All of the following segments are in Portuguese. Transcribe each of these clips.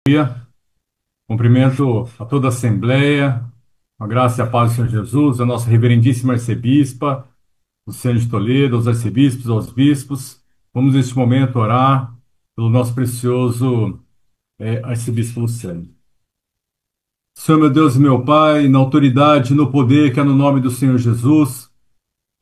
Dia. Cumprimento a toda a Assembleia, a graça e a paz do Senhor Jesus, a nossa reverendíssima arcebispa, o Senhor de Toledo, aos arcebispos, aos bispos. Vamos neste momento orar pelo nosso precioso arcebispo Luciano. Senhor meu Deus e meu Pai, na autoridade e no poder que é no nome do Senhor Jesus,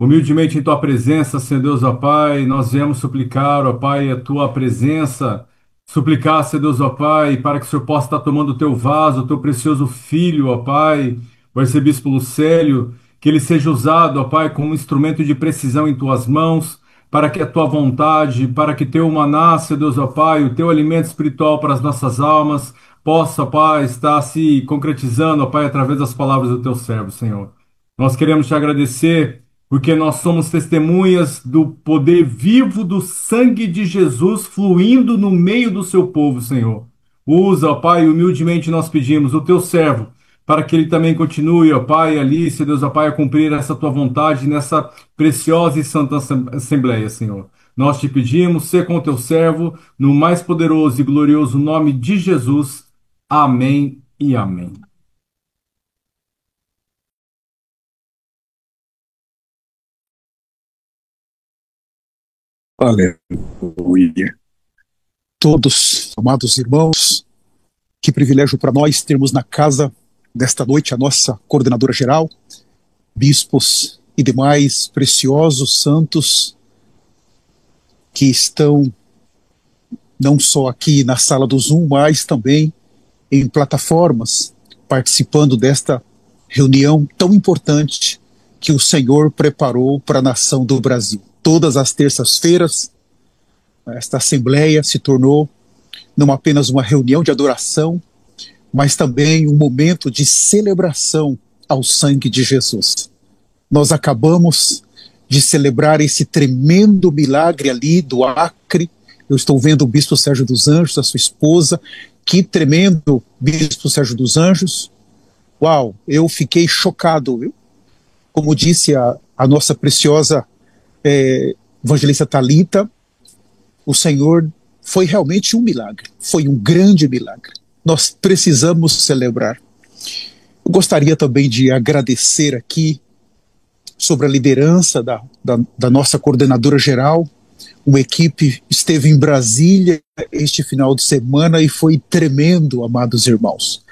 humildemente em tua presença, Senhor Deus, ó Pai, nós viemos suplicar, ó Pai, a tua presença, suplicar, Senhor Deus, ó Pai, para que o Senhor possa estar tomando o teu vaso, o teu precioso filho, ó Pai, o arcebispo Lucélio, que ele seja usado, ó Pai, como um instrumento de precisão em tuas mãos, para que a tua vontade, para que teu maná, Senhor Deus, ó Pai, o teu alimento espiritual para as nossas almas, possa, ó Pai, estar se concretizando, ó Pai, através das palavras do teu servo, Senhor. Nós queremos te agradecer porque nós somos testemunhas do poder vivo do sangue de Jesus fluindo no meio do seu povo, Senhor. Usa, ó Pai, humildemente nós pedimos, o teu servo, para que ele também continue, ó Pai, ali, se Deus, ó Pai, a cumprir essa tua vontade nessa preciosa e santa Assembleia, Senhor. Nós te pedimos, ser com o teu servo, no mais poderoso e glorioso nome de Jesus. Amém e amém. Aleluia. Todos, amados irmãos, que privilégio para nós termos na casa desta noite a nossa coordenadora geral, bispos e demais preciosos santos que estão não só aqui na sala do Zoom, mas também em plataformas, participando desta reunião tão importante que o Senhor preparou para a nação do Brasil. Todas as terças-feiras, esta assembleia se tornou não apenas uma reunião de adoração, mas também um momento de celebração ao sangue de Jesus. Nós acabamos de celebrar esse tremendo milagre ali do Acre. Eu estou vendo o bispo Sérgio dos Anjos, a sua esposa. Que tremendo, bispo Sérgio dos Anjos. Uau, eu fiquei chocado. Como disse a nossa preciosa evangelista Thalita, o Senhor foi realmente um milagre, foi um grande milagre. Nós precisamos celebrar. Eu gostaria também de agradecer aqui sobre a liderança da nossa coordenadora geral. Uma equipe esteve em Brasília este final de semana e foi tremendo, amados irmãos.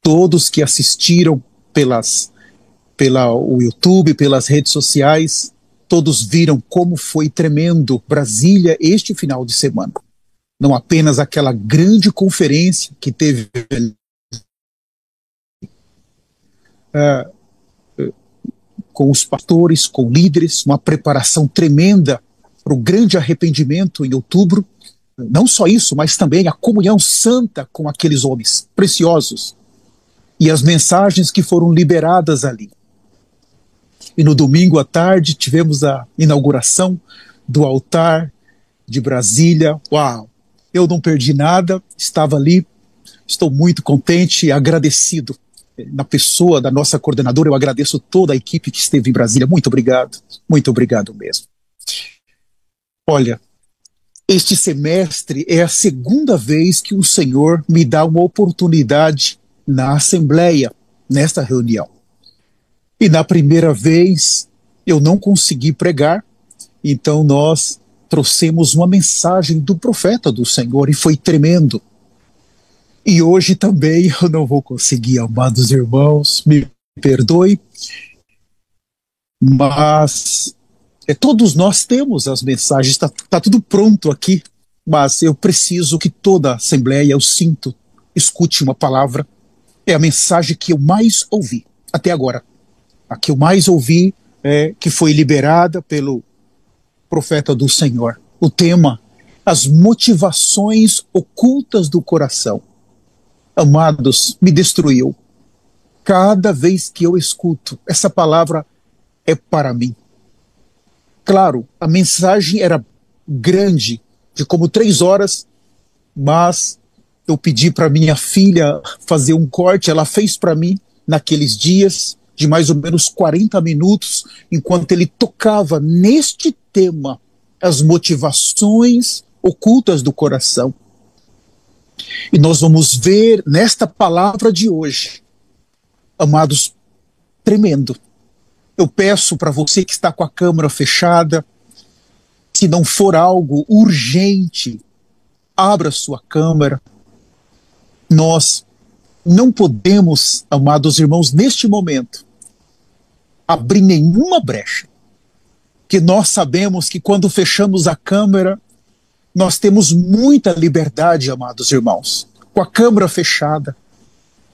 Todos que assistiram pelo YouTube, pelas redes sociais, todos viram como foi tremendo Brasília este final de semana. Não apenas aquela grande conferência que teve com os pastores, com líderes, uma preparação tremenda para o grande arrependimento em outubro. Não só isso, mas também a comunhão santa com aqueles homens preciosos e as mensagens que foram liberadas ali. E no domingo à tarde tivemos a inauguração do altar de Brasília. Uau! Eu não perdi nada, estava ali, estou muito contente e agradecido. Na pessoa da nossa coordenadora, eu agradeço toda a equipe que esteve em Brasília. Muito obrigado mesmo. Olha, este semestre é a segunda vez que o Senhor me dá uma oportunidade na Assembleia, nesta reunião. E na primeira vez eu não consegui pregar, então nós trouxemos uma mensagem do profeta do Senhor e foi tremendo. E hoje também eu não vou conseguir, amados irmãos, me perdoe, mas todos nós temos as mensagens, está tudo pronto aqui, mas eu preciso que toda a Assembleia, eu sinto, escute uma palavra. É a mensagem que eu mais ouvi até agora. A que eu mais ouvi que foi liberada pelo profeta do Senhor. O tema, as motivações ocultas do coração. Amados, me destruiu. Cada vez que eu escuto, essa palavra é para mim. Claro, a mensagem era grande, de como 3 horas, mas eu pedi para minha filha fazer um corte, ela fez para mim naqueles dias, de mais ou menos 40 minutos, enquanto ele tocava neste tema, as motivações ocultas do coração. E nós vamos ver nesta palavra de hoje, amados, tremendo. Eu peço para você que está com a câmera fechada, se não for algo urgente, abra sua câmera. Nós não podemos, amados irmãos, neste momento, abrir nenhuma brecha. Que nós sabemos que quando fechamos a câmera, nós temos muita liberdade, amados irmãos. Com a câmera fechada,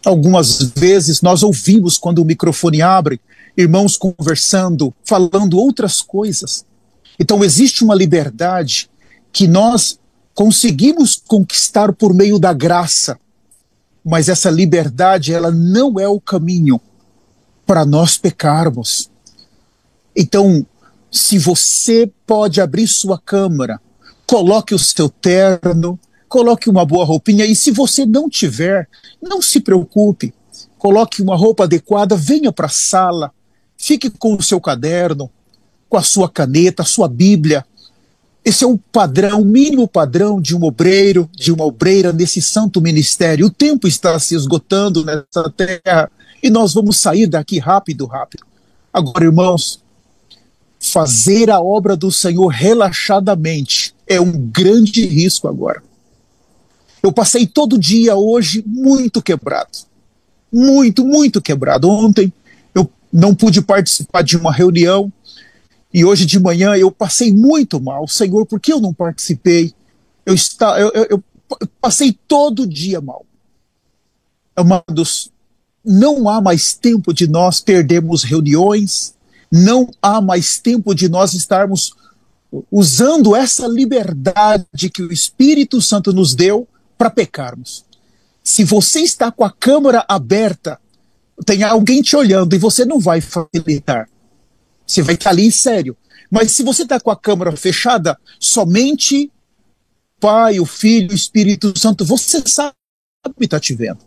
algumas vezes nós ouvimos quando o microfone abre, irmãos conversando, falando outras coisas. Então existe uma liberdade que nós conseguimos conquistar por meio da graça, mas essa liberdade, ela não é o caminho para nós pecarmos. Então, se você pode abrir sua câmera, coloque o seu terno, coloque uma boa roupinha, e se você não tiver, não se preocupe, coloque uma roupa adequada, venha para a sala, fique com o seu caderno, com a sua caneta, a sua Bíblia. Esse é o padrão, o mínimo padrão de um obreiro, de uma obreira nesse santo ministério. O tempo está se esgotando nessa terra e nós vamos sair daqui rápido, rápido. Agora, irmãos, fazer a obra do Senhor relaxadamente é um grande risco agora. Eu passei todo dia hoje muito quebrado. Muito quebrado. Ontem eu não pude participar de uma reunião e hoje de manhã eu passei muito mal. Senhor, por que eu não participei? Eu passei todo dia mal. Amados, não há mais tempo de nós perdermos reuniões, não há mais tempo de nós estarmos usando essa liberdade que o Espírito Santo nos deu para pecarmos. Se você está com a câmera aberta, tem alguém te olhando e você não vai facilitar. Você vai estar ali sério. Mas se você está com a câmera fechada, somente Pai, o Filho, o Espírito Santo, você sabe que está te vendo.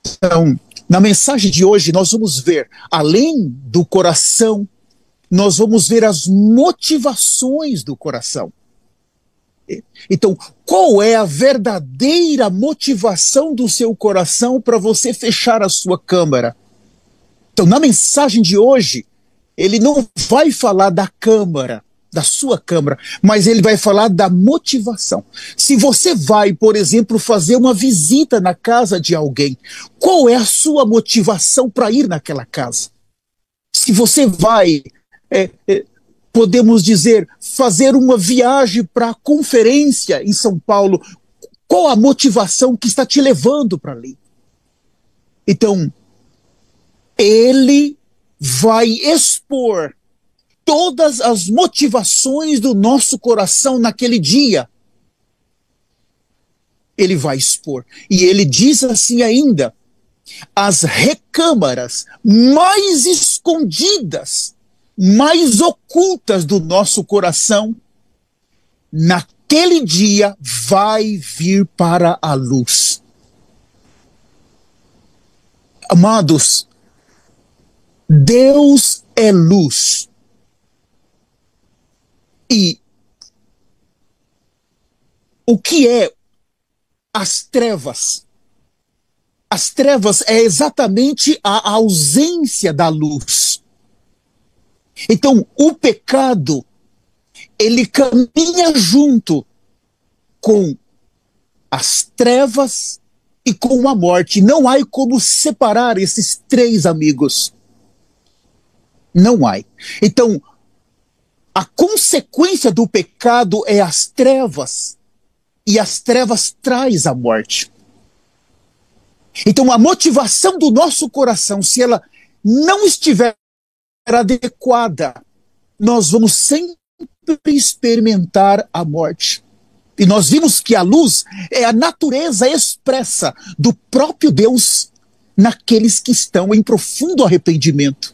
Então, na mensagem de hoje, nós vamos ver, além do coração, nós vamos ver as motivações do coração. Então, qual é a verdadeira motivação do seu coração para você fechar a sua câmera? Então, na mensagem de hoje, ele não vai falar da câmara, da sua câmara, mas ele vai falar da motivação. Se você vai, por exemplo, fazer uma visita na casa de alguém, qual é a sua motivação para ir naquela casa? Se você vai, podemos dizer, fazer uma viagem para a conferência em São Paulo, qual a motivação que está te levando para ali? Então, ele vai expor todas as motivações do nosso coração naquele dia. Ele vai expor. E ele diz assim ainda, as recâmaras mais escondidas, mais ocultas do nosso coração, naquele dia vai vir para a luz. Amados, Deus é luz. E o que é as trevas? As trevas é exatamente a ausência da luz. Então, o pecado, ele caminha junto com as trevas e com a morte. Não há como separar esses três amigos. Não há. Então, a consequência do pecado é as trevas, e as trevas traz a morte. Então, a motivação do nosso coração, se ela não estiver adequada, nós vamos sempre experimentar a morte. E nós vimos que a luz é a natureza expressa do próprio Deus naqueles que estão em profundo arrependimento.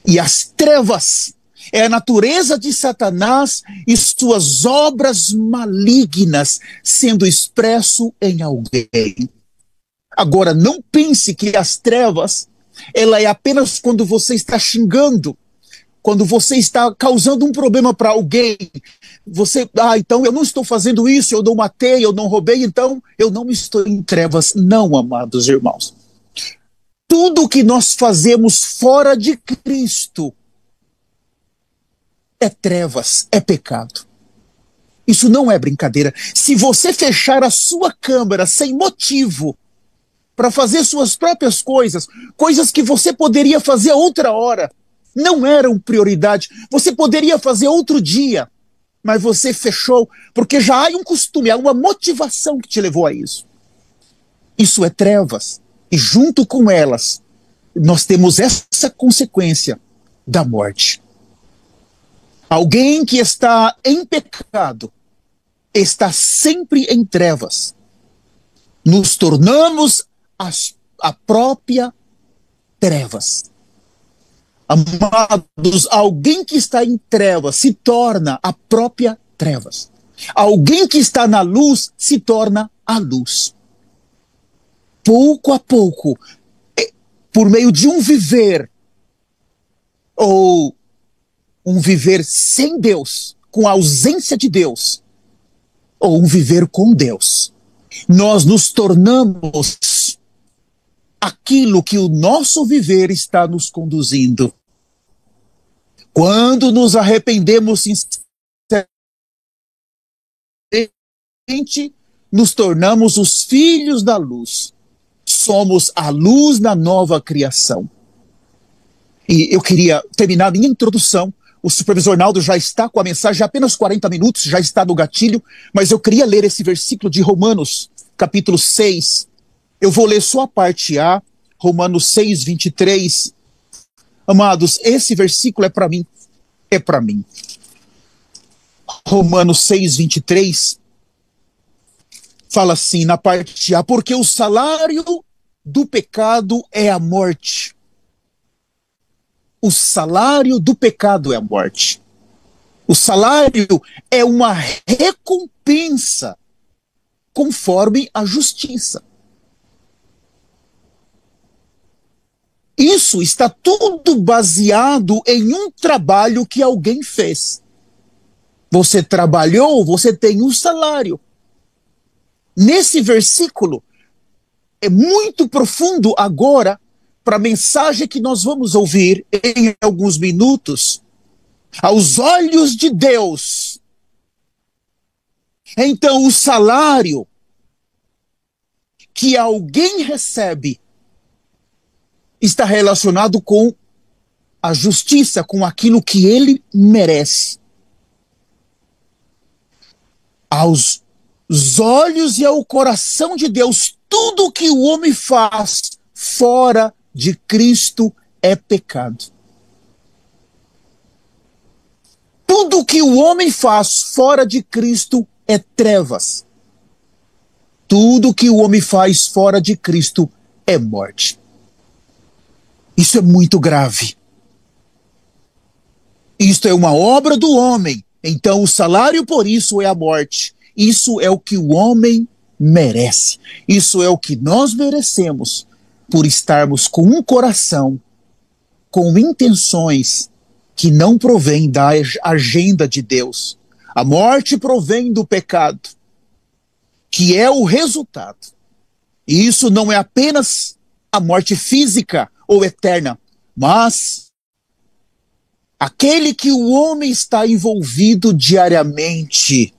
E as trevas é a natureza de Satanás e suas obras malignas sendo expresso em alguém. Agora, não pense que as trevas, ela é apenas quando você está xingando, quando você está causando um problema para alguém, você, então eu não estou fazendo isso, eu não matei, eu não roubei, então eu não estou em trevas. Não, amados irmãos. Tudo que nós fazemos fora de Cristo é trevas, é pecado. Isso não é brincadeira. Se você fechar a sua câmara sem motivo para fazer suas próprias coisas, coisas que você poderia fazer outra hora, não eram prioridade, você poderia fazer outro dia, mas você fechou porque já há um costume, há uma motivação que te levou a isso. Isso é trevas. E junto com elas, nós temos essa consequência da morte. Alguém que está em pecado está sempre em trevas. Nos tornamos a própria trevas. Amados, alguém que está em trevas se torna a própria trevas. Alguém que está na luz se torna a luz. Pouco a pouco, por meio de um viver, ou um viver sem Deus, com a ausência de Deus, ou um viver com Deus, nós nos tornamos aquilo que o nosso viver está nos conduzindo. Quando nos arrependemos sinceramente, nos tornamos os filhos da luz. Somos a luz da nova criação. E eu queria terminar a minha introdução. O supervisor Naldo já está com a mensagem, apenas 40 minutos, já está no gatilho, mas eu queria ler esse versículo de Romanos, capítulo 6. Eu vou ler só a parte A, Romanos 6, 23. Amados, esse versículo é para mim. É para mim. Romanos 6, 23. Fala assim, na parte A, porque o salário do pecado é a morte. O salário do pecado é a morte. O salário é uma recompensa conforme a justiça. Isso está tudo baseado em um trabalho que alguém fez. Você trabalhou, você tem um salário. Nesse versículo, é muito profundo agora para a mensagem que nós vamos ouvir em alguns minutos. Aos olhos de Deus, então o salário que alguém recebe está relacionado com a justiça, com aquilo que ele merece. Aos olhos e ao coração de Deus, tudo que o homem faz fora de Cristo é pecado. Tudo que o homem faz fora de Cristo é trevas. Tudo que o homem faz fora de Cristo é morte. Isso é muito grave. Isto é uma obra do homem. Então o salário por isso é a morte. Isso é o que o homem merece. Isso é o que nós merecemos por estarmos com um coração, com intenções que não provém da agenda de Deus. A morte provém do pecado, que é o resultado. E isso não é apenas a morte física ou eterna, mas aquele que o homem está envolvido diariamente.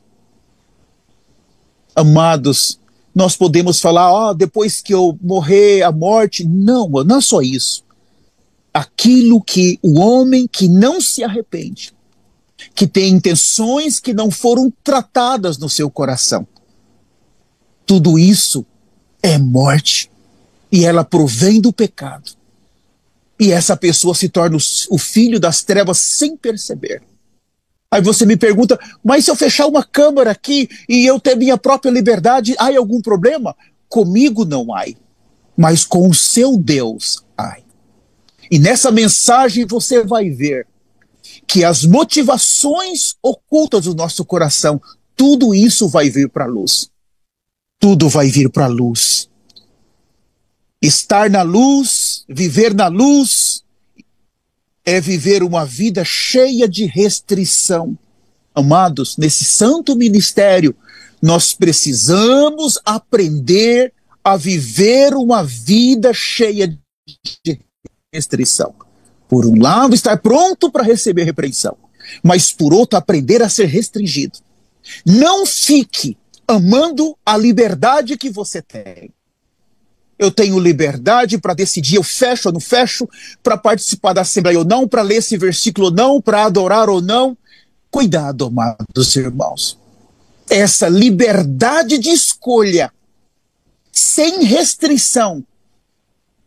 Amados, nós podemos falar, depois que eu morrer, a morte. Não, não é só isso. Aquilo que o homem que não se arrepende, que tem intenções que não foram tratadas no seu coração, tudo isso é morte. E ela provém do pecado. E essa pessoa se torna o filho das trevas sem perceber. Aí você me pergunta, mas se eu fechar uma câmara aqui e eu ter minha própria liberdade, há algum problema? Comigo não há, mas com o seu Deus há. E nessa mensagem você vai ver que as motivações ocultas do nosso coração, tudo isso vai vir para a luz. Tudo vai vir para a luz. Estar na luz, viver na luz, é viver uma vida cheia de restrição. Amados, nesse santo ministério, nós precisamos aprender a viver uma vida cheia de restrição. Por um lado, estar pronto para receber repreensão, mas por outro, aprender a ser restringido. Não fique amando a liberdade que você tem. Eu tenho liberdade para decidir, eu fecho ou não fecho, para participar da Assembleia ou não, para ler esse versículo ou não, para adorar ou não. Cuidado, amados irmãos. Essa liberdade de escolha, sem restrição,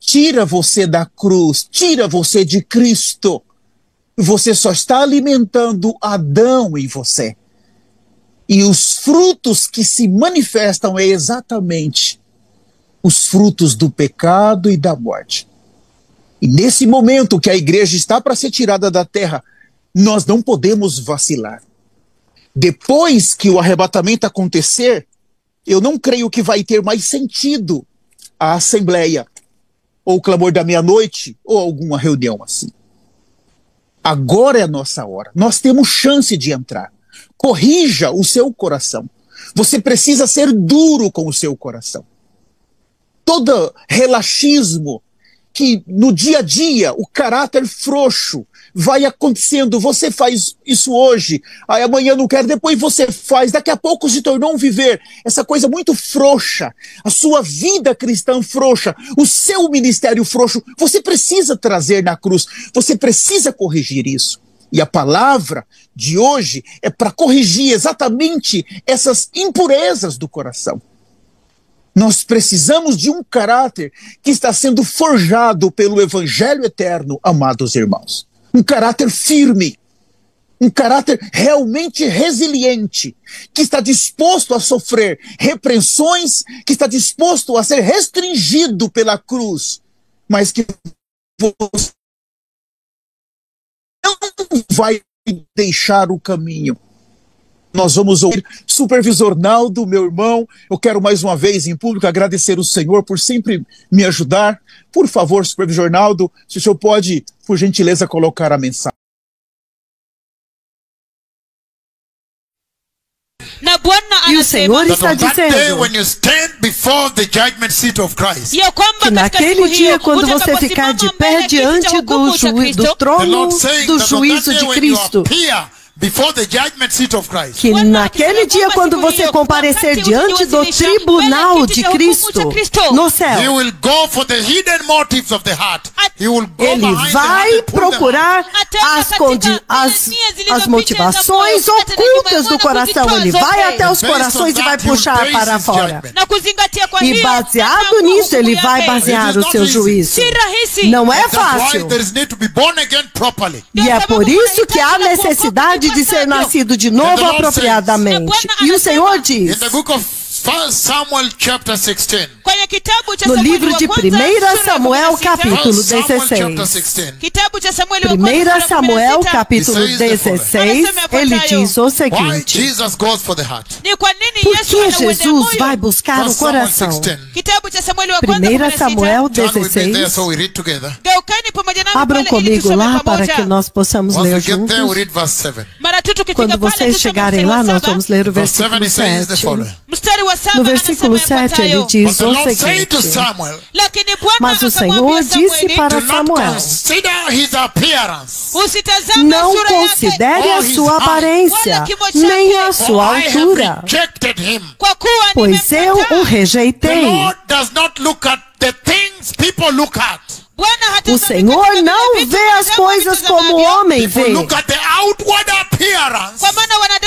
tira você da cruz, tira você de Cristo. Você só está alimentando Adão em você. E os frutos que se manifestam é exatamente os frutos do pecado e da morte. E nesse momento que a igreja está para ser tirada da terra, nós não podemos vacilar. Depois que o arrebatamento acontecer, eu não creio que vai ter mais sentido a assembleia, ou o clamor da meia-noite, ou alguma reunião assim. Agora é a nossa hora. Nós temos chance de entrar. Corrija o seu coração. Você precisa ser duro com o seu coração. Todo relaxismo que no dia a dia, o caráter frouxo vai acontecendo, você faz isso hoje, aí amanhã não quer, depois você faz, daqui a pouco se tornou um viver, essa coisa muito frouxa, a sua vida cristã frouxa, o seu ministério frouxo, você precisa trazer na cruz, você precisa corrigir isso. E a palavra de hoje é para corrigir exatamente essas impurezas do coração. Nós precisamos de um caráter que está sendo forjado pelo Evangelho eterno, amados irmãos. Um caráter firme, um caráter realmente resiliente, que está disposto a sofrer repreensões, que está disposto a ser restringido pela cruz, mas que você não vai deixar o caminho. Nós vamos ouvir Supervisor Naldo, meu irmão. Eu quero mais uma vez em público agradecer o Senhor por sempre me ajudar. Por favor, Supervisor Naldo, se o senhor pode, por gentileza, colocar a mensagem. E o Senhor está dizendo que naquele dia, quando você ficar de pé diante do trono do juízo de Cristo, que naquele dia, quando você comparecer diante do tribunal de Cristo no céu, ele vai procurar as motivações ocultas do coração. Ele vai até os corações e vai puxar para fora. E baseado nisso, ele vai basear o seu juízo. Não é fácil. E é por isso que há necessidade de ser nascido de novo apropriadamente. E o Senhor diz, no livro de 1 Samuel, capítulo 16. 1 Samuel, capítulo 16, ele diz o seguinte: por que Jesus vai buscar o coração? 1 Samuel 16. Abram comigo lá para que nós possamos ler juntos. Quando vocês chegarem lá, nós vamos ler o versículo 7. No versículo 7 ele diz o seguinte: mas o Senhor disse para Samuel, não considere a sua aparência, nem a sua altura, pois eu o rejeitei. O Senhor não vê as coisas como o homem vê.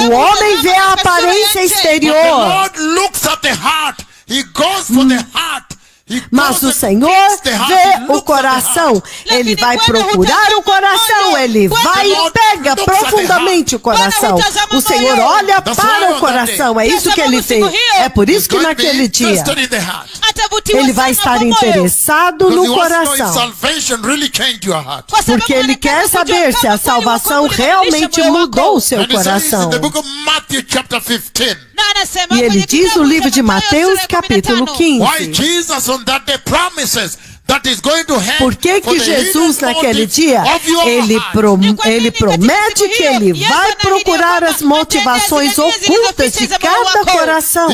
O homem vê a aparência exterior. Mas o Senhor vê o coração. Ele vai procurar o coração. Ele vai e pega profundamente o coração. O Senhor olha para o coração. É isso que ele vê. É por isso que naquele dia ele vai estar interessado no coração. Porque ele quer saber se a salvação realmente mudou o seu coração. E ele diz no livro de Mateus, capítulo 15, Por que Jesus naquele dia, ele promete que ele vai procurar as motivações ocultas de cada coração.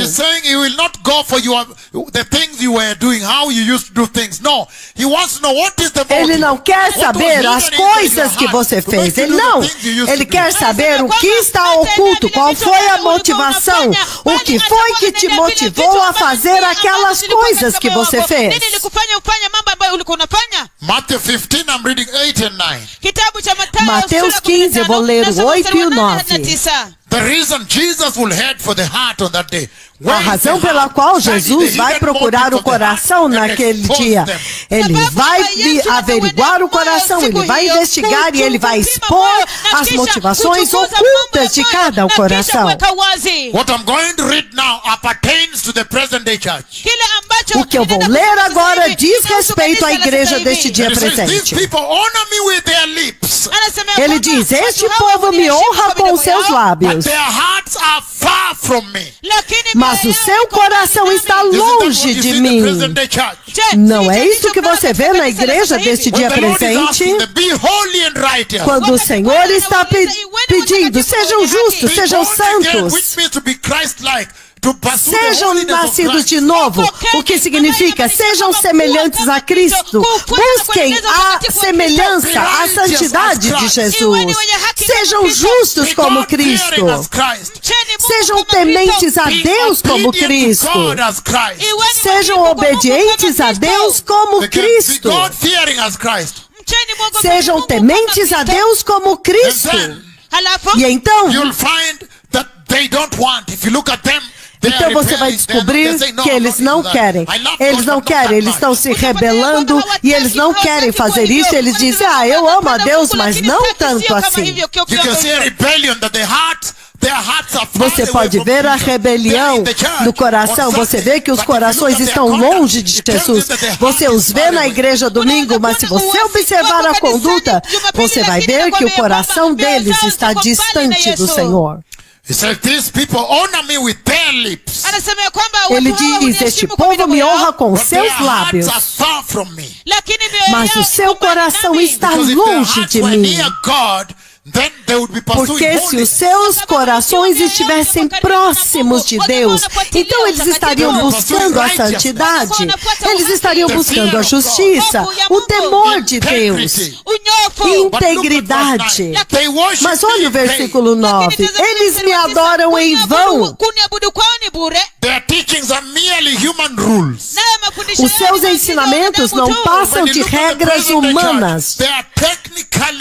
Ele não quer saber as coisas que você fez. Ele quer saber o que está oculto, qual foi a motivação, o que foi que te motivou a fazer aquelas coisas que você fez. Mateus 15, eu vou ler o 8 e o 9. A razão pela qual Jesus vai procurar o coração naquele dia, ele vai averiguar o coração, ele vai investigar e ele vai expor as motivações ocultas de cada coração. O que eu vou ler agora diz respeito à igreja deste dia presente. Ele diz: este povo me honra com seus lábios, mas o seu coração está longe de mim. Não é isso que você vê na igreja deste dia presente? Quando o Senhor está pedindo, sejam justos, sejam santos, sejam nascidos de novo, o que significa sejam semelhantes a Cristo. Busquem a semelhança, a santidade de Jesus. Sejam justos como Cristo. Sejam tementes a Deus como Cristo. Sejam obedientes a Deus como Cristo. Sejam tementes a Deus como Cristo. E então então você vai descobrir que eles não querem. Eles não querem, eles estão se rebelando e eles não querem fazer isso. Eles dizem: eu amo a Deus, mas não tanto assim. Você pode ver a rebelião no coração. Você vê que os corações estão longe de Jesus. Você os vê na igreja domingo, mas se você observar a conduta, você vai ver que o coração deles está distante do Senhor. Ele diz: este povo me honra com seus lábios, mas o seu coração está longe de mim. Porque se os seus corações estivessem próximos de Deus, então eles estariam buscando a santidade, eles estariam buscando a justiça, o temor de Deus, integridade. Mas olha o versículo 9: eles me adoram em vão. Os seus ensinamentos não passam de regras humanas.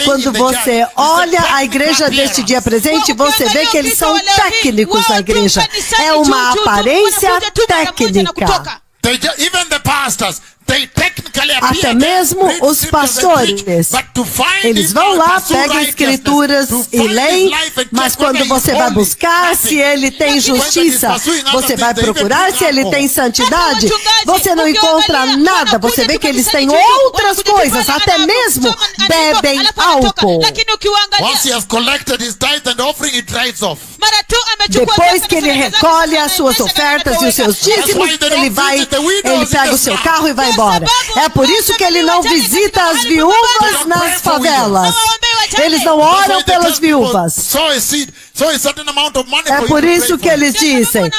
Quando você olha a igreja deste dia presente, você vê que eles são técnicos na igreja. É uma aparência técnica. Até mesmo os pastores, eles vão lá, pegam escrituras e leem, mas quando você vai buscar se ele tem justiça, você vai procurar se ele tem santidade, você não encontra nada. Você vê que eles têm outras coisas, até mesmo bebem álcool. Depois que ele recolhe as suas ofertas e os seus dízimos, ele pega o seu carro e vai embora. É por isso que ele não visita as viúvas nas favelas. Eles não oram pelas viúvas. É por isso que eles dizem: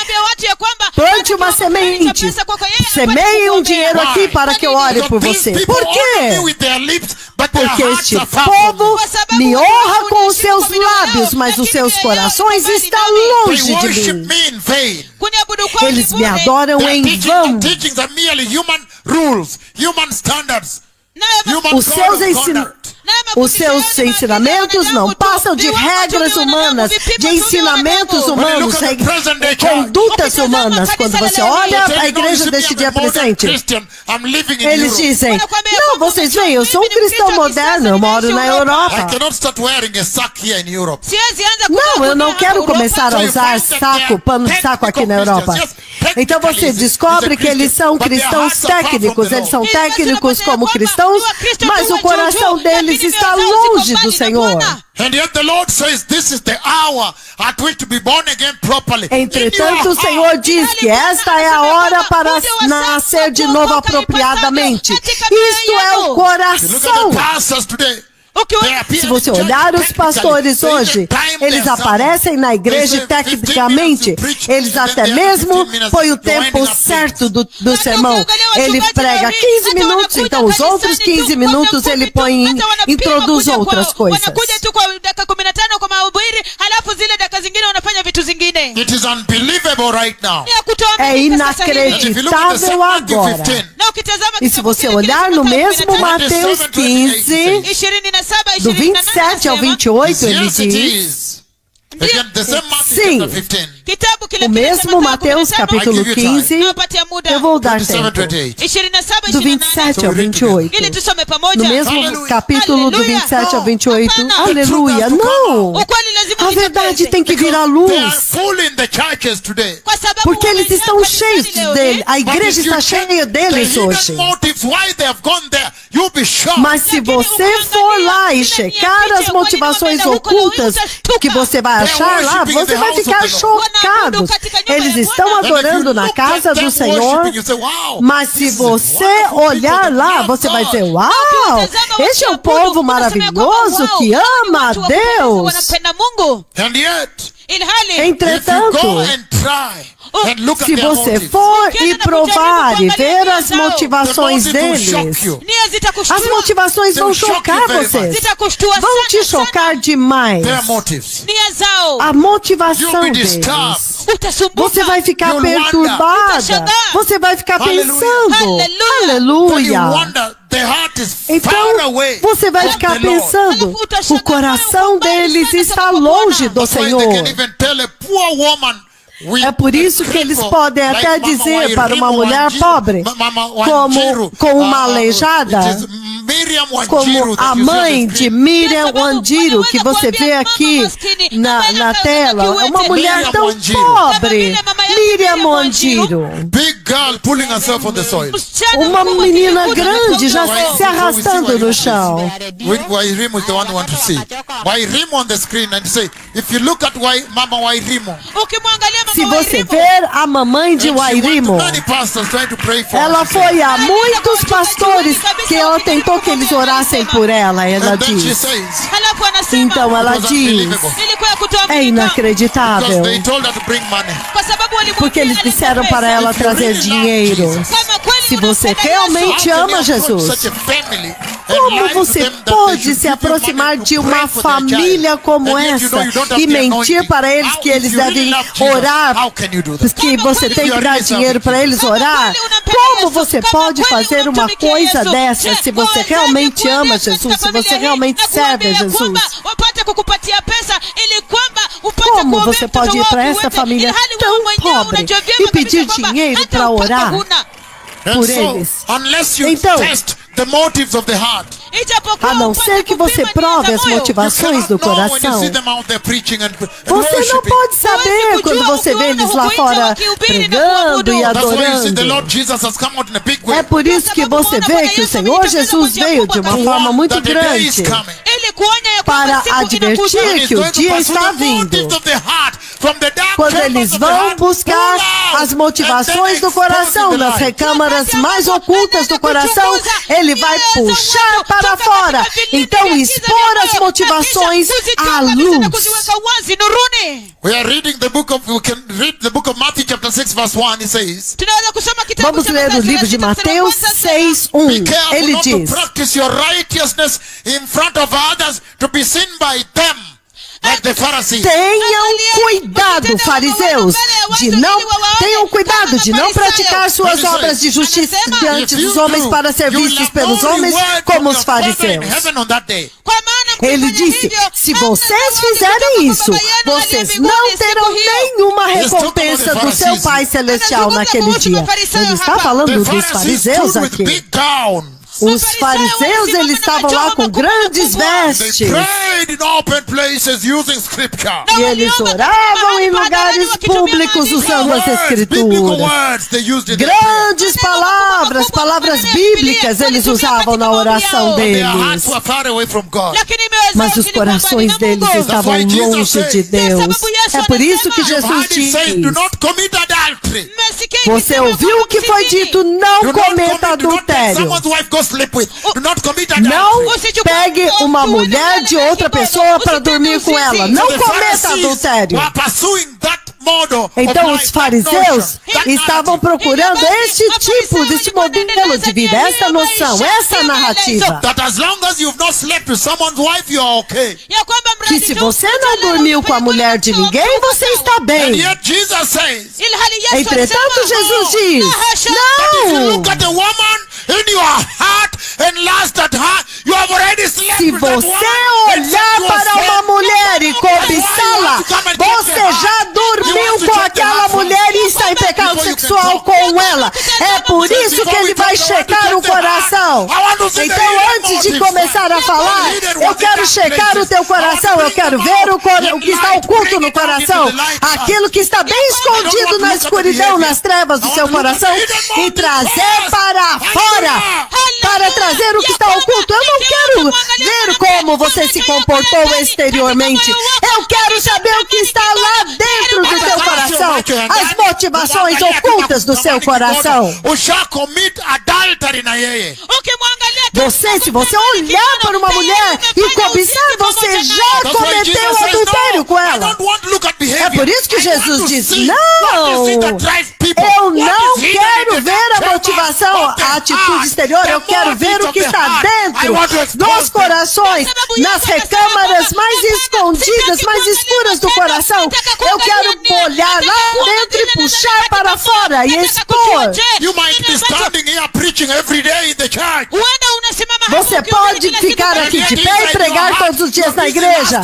plante uma semente, semeie um dinheiro aqui para que eu ore por você. Por quê? Porque este povo me honra com os seus lábios, mas os seus corações estão longe de mim. Eles me adoram em vão. Os seus ensinamentos não passam de regras humanas, de ensinamentos humanos, condutas humanas. Quando você olha a igreja deste dia presente, eles dizem: não, vocês veem, eu sou um cristão moderno, eu moro na Europa. Não, eu não quero começar a usar pano de saco aqui na Europa. Então você descobre que eles são cristãos técnicos. Eles são técnicos como cristãos, mas o coração deles deles está longe do Senhor. Entretanto, o Senhor diz que esta é a hora para nascer de novo apropriadamente. Isto é o coração. Se você olhar os pastores hoje, eles aparecem na igreja e tecnicamente, eles até mesmo põem o tempo certo do sermão. Ele prega 15 minutos, então os outros 15 minutos ele introduz outras coisas. É inacreditável agora. E se você olhar no mesmo Mateus 15, do 27 ao 28, ele diz... Sim, o mesmo Mateus capítulo 15, eu vou dar tempo, do 27 ao 28, no mesmo capítulo do 27 ao 28, aleluia, não, a verdade tem que vir à luz, porque eles estão cheios dele, a igreja está cheia deles hoje, mas se você for lá e checar as motivações ocultas que você vai achar lá, você vai ficar chocado. Eles estão adorando na casa do Senhor, mas se você olhar lá, você vai dizer, uau, este é um povo maravilhoso que ama a Deus. Entretanto, se você for e provar e ver as motivações deles, as motivações vão chocar vocês. Vão te chocar demais. A motivação deles. Você vai ficar perturbada. Você vai ficar pensando. Aleluia. Então, você vai ficar pensando, o coração deles está longe do Senhor. É por isso que eles podem até dizer para uma mulher pobre, como com uma aleijada, como a mãe de Miriam Wanjiru, que você vê aqui na tela, é uma mulher tão pobre, Miriam Wanjiru, uma menina grande já se arrastando no chão. Se você ver a mamãe de Wairimo, ela foi a muitos pastores que ela tentou que eles orassem por ela, ela diz. Então ela diz, é inacreditável, porque eles disseram para ela trazer dinheiro. Se você realmente ama Jesus, como você pode se aproximar de uma família como essa e mentir para eles que eles devem orar, que você tem que dar dinheiro para eles orar? Como você pode fazer uma coisa dessa se você realmente ama Jesus, se você realmente serve a Jesus? Como você pode ir para essa família tão pobre e pedir dinheiro para orar por eles? Então, a não ser que você prove as motivações do coração, você não pode saber quando você vê eles lá fora pregando e adorando. É por isso que você vê que o Senhor Jesus veio de uma forma muito grande para advertir que o dia está vindo, quando eles vão buscar as motivações do coração, nas recâmaras mais ocultas do coração, ele vai puxar para fora. Então, expor as motivações à luz. We can read the book of Matthew chapter 6 verse 1. It says, vamos ler o livro de Mateus 6:1. Ele diz: tenham cuidado, fariseus, tenham cuidado de não praticar suas obras de justiça diante dos homens para ser vistos pelos homens como os fariseus. Ele disse, se vocês fizerem isso, vocês não terão nenhuma recompensa do seu Pai Celestial naquele dia. Ele está falando dos fariseus aqui. Os fariseus, eles estavam lá com grandes vestes. E eles oravam em lugares públicos usando as escrituras. Grandes palavras, palavras bíblicas eles usavam na oração deles. Mas os corações deles estavam longe de Deus. É por isso que Jesus diz: você ouviu o que foi dito, não cometa adultério. Não pegue uma mulher de outra pessoa para dormir com ela. Não cometa adultério. Então os fariseus estavam procurando este tipo, desse modelo de vida, essa noção, essa narrativa. Que se você não dormiu com a mulher de ninguém, você está bem. Entretanto, Jesus diz: não! Se você olhar para uma mulher e cobiçá-la, você já dormiu com aquela mulher e está em pecado sexual com ela. É por isso que ele vai checar o coração. Então, antes de começar a falar, eu quero checar o teu coração. Eu quero ver o que está oculto no coração, aquilo que está bem escondido na escuridão, nas trevas do seu coração, e trazer para fora. Para trazer o que está oculto. Eu não quero ver como você se comportou exteriormente. Eu quero saber o que está lá dentro do seu coração. As motivações ocultas do seu coração. Se você olhar para uma mulher e cobiçar, você já cometeu adultério com ela. É por isso que Jesus diz: não, eu não quero ver a motivação, a atitude exterior. Eu quero ver o que está dentro dos corações, nas recâmaras mais escondidas, mais escuras do coração. Eu quero olhar lá dentro e puxar para fora e expor. Você pode ficar aqui de pé e pregar todos os dias na igreja,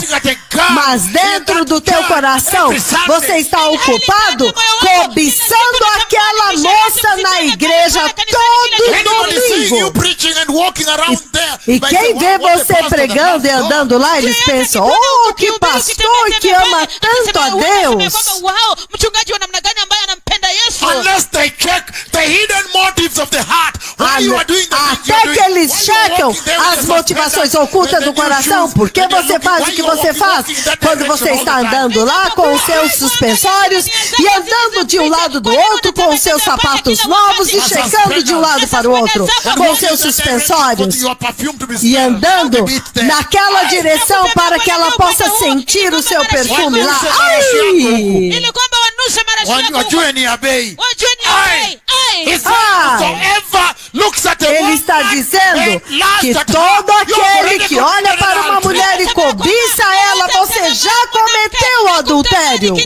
mas dentro do teu coração você está ocupado cobiçando aquela moça na igreja todo domingo. E quem vê você pregando e andando lá, eles pensam: oh, que pastor que ama tanto a Deus. Até que eles checam as motivações ocultas do coração. Por que você faz o que você faz? Quando você está andando lá com os seus suspensórios e andando de um lado do outro com os seus sapatos novos e checando de um lado para o outro com os seus suspensórios e andando naquela direção para que ela possa sentir o seu perfume lá. Ele está dizendo que todo aquele que olha para uma mulher e cobiça ela, você já cometeu adultério.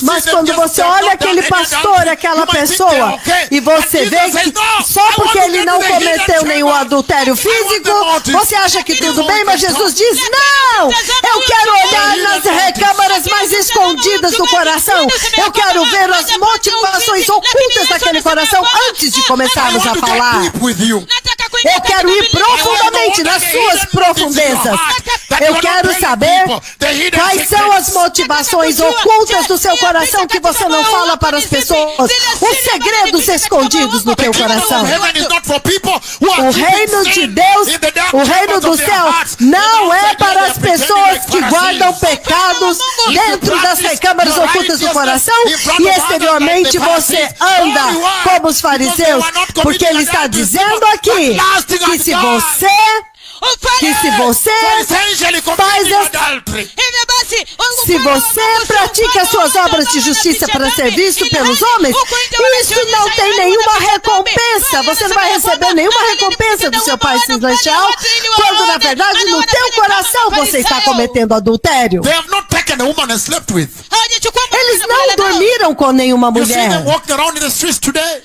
Mas quando você olha aquele pastor, aquela pessoa, e você vê que só porque ele não cometeu nenhum adultério físico, você acha que tudo bem, mas Jesus diz: não! Eu quero olhar nas recâmaras mais escondidas do coração. Eu quero ver as motivações ocultas daquele coração antes de começarmos a falar. Eu quero ir profundamente nas suas profundezas. Eu quero saber quais são as motivações ocultas do seu coração que você não fala para as pessoas. Os segredos escondidos no teu coração. O reino de Deus, o reino do céu, não é para as pessoas que guardam pecados dentro das recâmaras ocultas do coração e exteriormente você anda como os fariseus, porque ele está dizendo aqui que se você se você pratica suas obras de justiça para ser visto pelos homens, isso não tem nenhuma recompensa. Você não vai receber nenhuma recompensa do seu Pai Celestial, quando na verdade no teu coração você está cometendo adultério. Eles não dormiram dormiram com nenhuma You see them mulher. walking around in the streets today.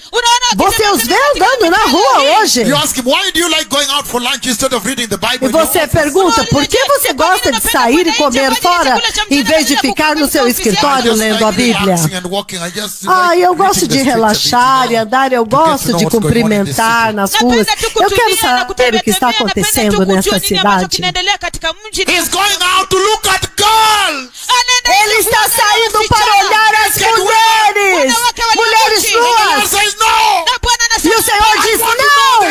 Você os vê andando na rua hoje. You ask him, why do you like going out for lunch instead of reading the Bible? E você pergunta, por que você gosta de sair e comer fora em vez de ficar no seu escritório lendo a Bíblia? Eu gosto de relaxar e andar, eu gosto de cumprimentar nas ruas. Eu quero saber o que está acontecendo nessa cidade. He's going out to look at girls. Ele está saindo para olhar as mulheres. Mulheres nuas. E o Senhor diz, não.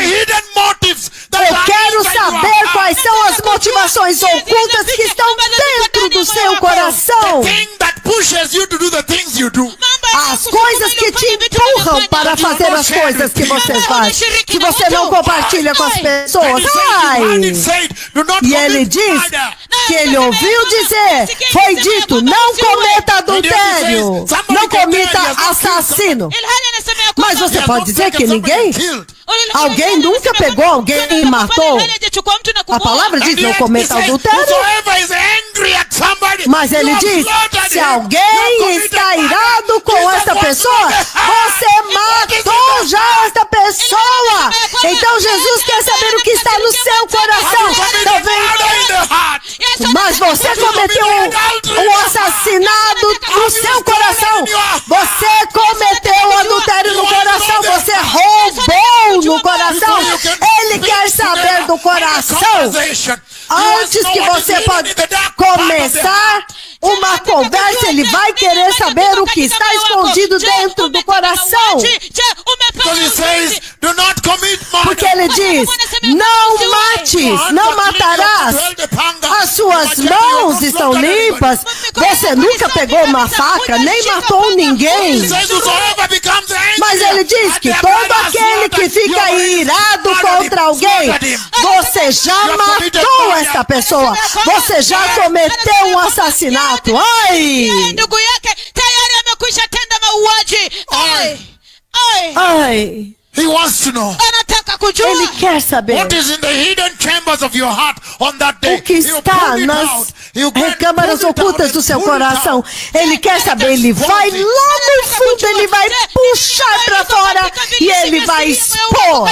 Eu quero saber quais são as motivações ocultas que estão dentro do seu coração. As coisas que te empurram para fazer as coisas que você faz. Que você não compartilha com as pessoas. E ele diz que ele ouviu dizer, foi dito, não cometa adultério, não cometa assassino. Mas você pode dizer que alguém nunca pegou alguém e matou. A palavra diz, não cometa adultério. Mas ele diz, se alguém está irado com esta pessoa, você matou já esta pessoa. Então Jesus quer saber o que está no seu coração. Mas você cometeu um assassinato no seu coração. Você cometeu um adultério no coração. Você roubou no coração. Ele quer saber do coração. Antes que você pode começar uma conversa, ele vai querer saber o que está escondido dentro do coração. Porque ele diz, não mates, não matarás. As suas mãos estão limpas. Você nunca pegou uma faca, nem matou ninguém. Mas ele diz que todo aquele que fica irado contra alguém, você já matou esta pessoa. Você já cometeu um assassinato. Ai! Ai! He wants to know. Ele quer saber What is in the hidden chambers of your heart on that day. o que está nas recâmaras ocultas do seu coração. Ele quer saber, ele vai lá no fundo, ele vai puxar para fora e ele vai expor.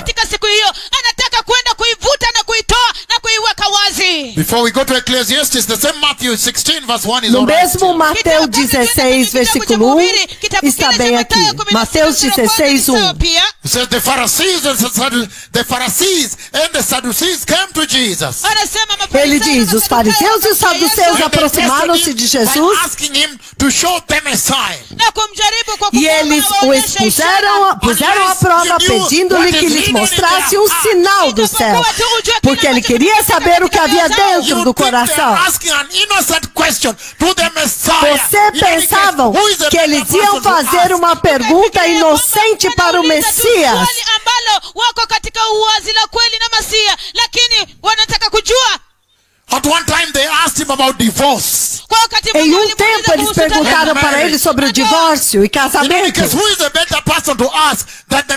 Before we go to Ecclesiastes, the same Matthew 16 verse 1 is No all right. mesmo Mateus 16, versículo 1, está bem aqui. Mateus 16, 1. It says the Pharisees and the Sadducees came to Jesus. Ele diz, os fariseus e os saduceus aproximaram-se de Jesus asking him to show them a sign. e eles o puseram à prova, pedindo-lhe que lhes mostrasse um sinal do céu, porque ele queria saber o que havia dentro do coração. Você pensavam que eles iam fazer uma pergunta inocente para o Messias. At one time they asked him about divorce. Em um tempo eles perguntaram para ele sobre o divórcio e casamento.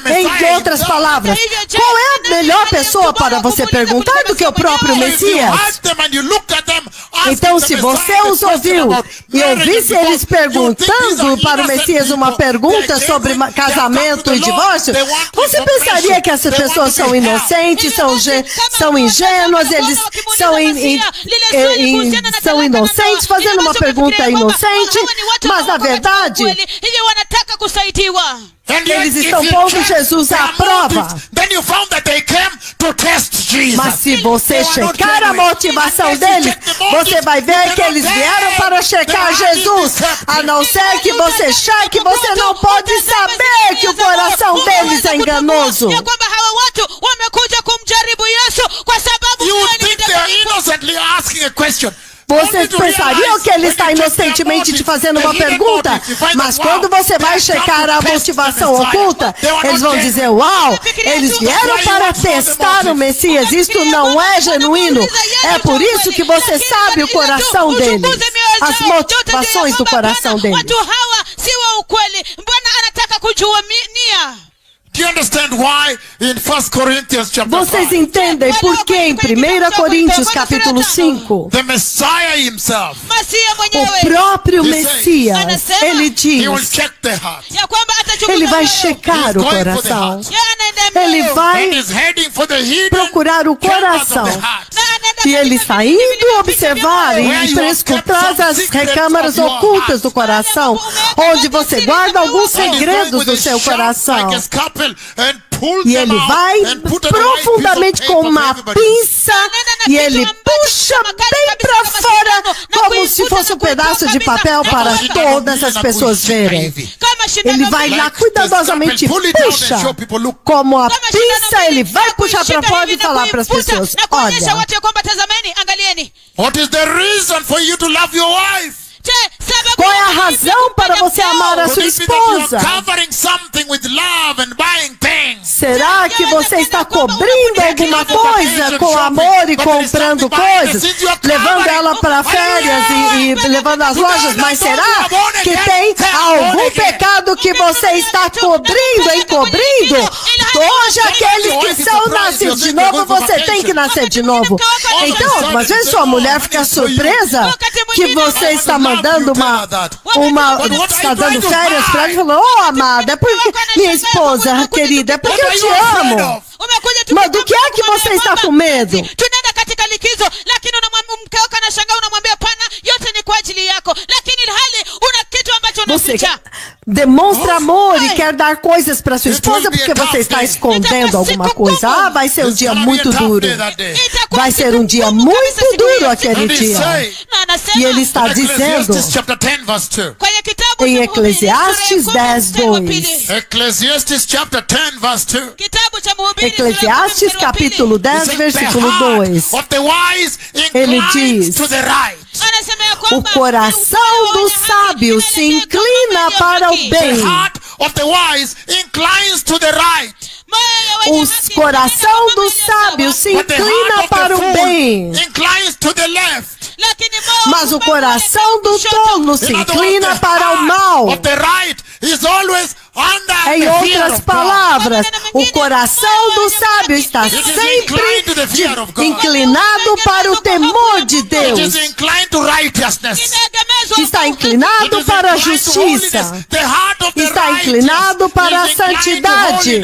Em outras palavras, qual é a melhor pessoa para você perguntar do que o próprio Messias? Então, se você os ouviu e ouvisse eles perguntando para o Messias uma pergunta sobre casamento e divórcio, você pensaria que essas pessoas são inocentes, são ingênuas, eles são inocentes, fazendo uma pergunta inocente, mas na verdade eles estão pondo Jesus à prova. Mas se você checar a motivação deles, você vai ver que eles vieram para checar Jesus. A não ser que você cheque, você não pode saber que o coração deles é enganoso. Vocês pensariam que ele está inocentemente te fazendo uma pergunta, mas quando você vai checar a motivação oculta, eles vão dizer, uau, eles vieram para testar o Messias, isto não é genuíno. É por isso que você sabe o coração deles, as motivações do coração deles. Do you understand why in 1 Corinthians chapter Vocês 5, entendem por que em 1 Coríntios capítulo 5, the Messiah himself, Masia o mwenyewe próprio Messias, ele he will diz, check the heart. ya kwamba atachunguza ele vai moyo. checar o coração. Ya anaenda moyo. Ele And vai is heading for the hidden procurar o chambers of coração. the heart. Na anaenda E ele está indo observar e prescrutar as recâmaras ocultas do coração, onde você guarda alguns And he's going segredos with do a seu sharp coração. like a scalpel and pull E them ele out vai and put on the right piece of profundamente paper com for uma everybody. pinça e ele puxa bem para fora, como se fosse um pedaço de papel para todas as pessoas verem. Kama shindano Ele vai lá Like cuidadosamente, the scalpel, pull it out and puxa. show people, look. Como a Kama shindano pinça, ele vai puxar para kuishika fora hivi e na falar para as kuivuta pessoas: na kuonyesha olha, watu ya kwamba tazameni, angalieni. What is the reason for you to love your wife? Je, sababu qual é a razão para você amar a Could sua it be that you esposa? are covering something with love and buying things? Será que você está cobrindo alguma coisa com amor e comprando coisas, levando ela para férias e levando às lojas? Mas será que tem algum pecado que você está cobrindo, encobrindo? Hoje, aqueles que são nascidos de novo, você tem que nascer de novo. Então, algumas vezes sua mulher fica surpresa que você está mandando está dando férias para ela e falou: oh, amada, é porque minha esposa querida, é porque eu te amo. umekuja tu Mas do que é que você está com medo? tunaenda katika likizo, lakini mke wako anashangaa, unamwambia pana, yote ni kwa ajili yako, lakini hali una kitu ambacho Você unaficha. demonstra amor e quer dar coisas para sua esposa porque você está escondendo alguma coisa. Ah, vai ser um dia muito duro. Vai ser um dia muito duro aquele dia. Na anasema E ele está dizendo Ecclesiastes chapter 10 verse 2. kwenye kitabu em cha Eclesiastes Mhubiri, sura ya 10, kumi, mstari wa 2. pili. Ecclesiastes chapter 10 verse 2. Kitabu cha Mhubiri, Eclesiastes sura ya 10, capítulo 10, versículo 2. Of the wise Ele inclines diz: to the right. anasema ya o kwamba coração do sábio se inclina para o The bem. heart of the wise inclines to the right. O coração do sábio se But the heart inclina of para the o fool bem. inclines to the left. Mas o coração do tolo se In other words, inclina the para o heart mal. of the right is always under Em the fear outras of God. palavras, o coração do sábio está sempre inclinado para o temor de It Deus. is inclined to righteousness. Está inclinado para a justiça. Está inclinado para a santidade.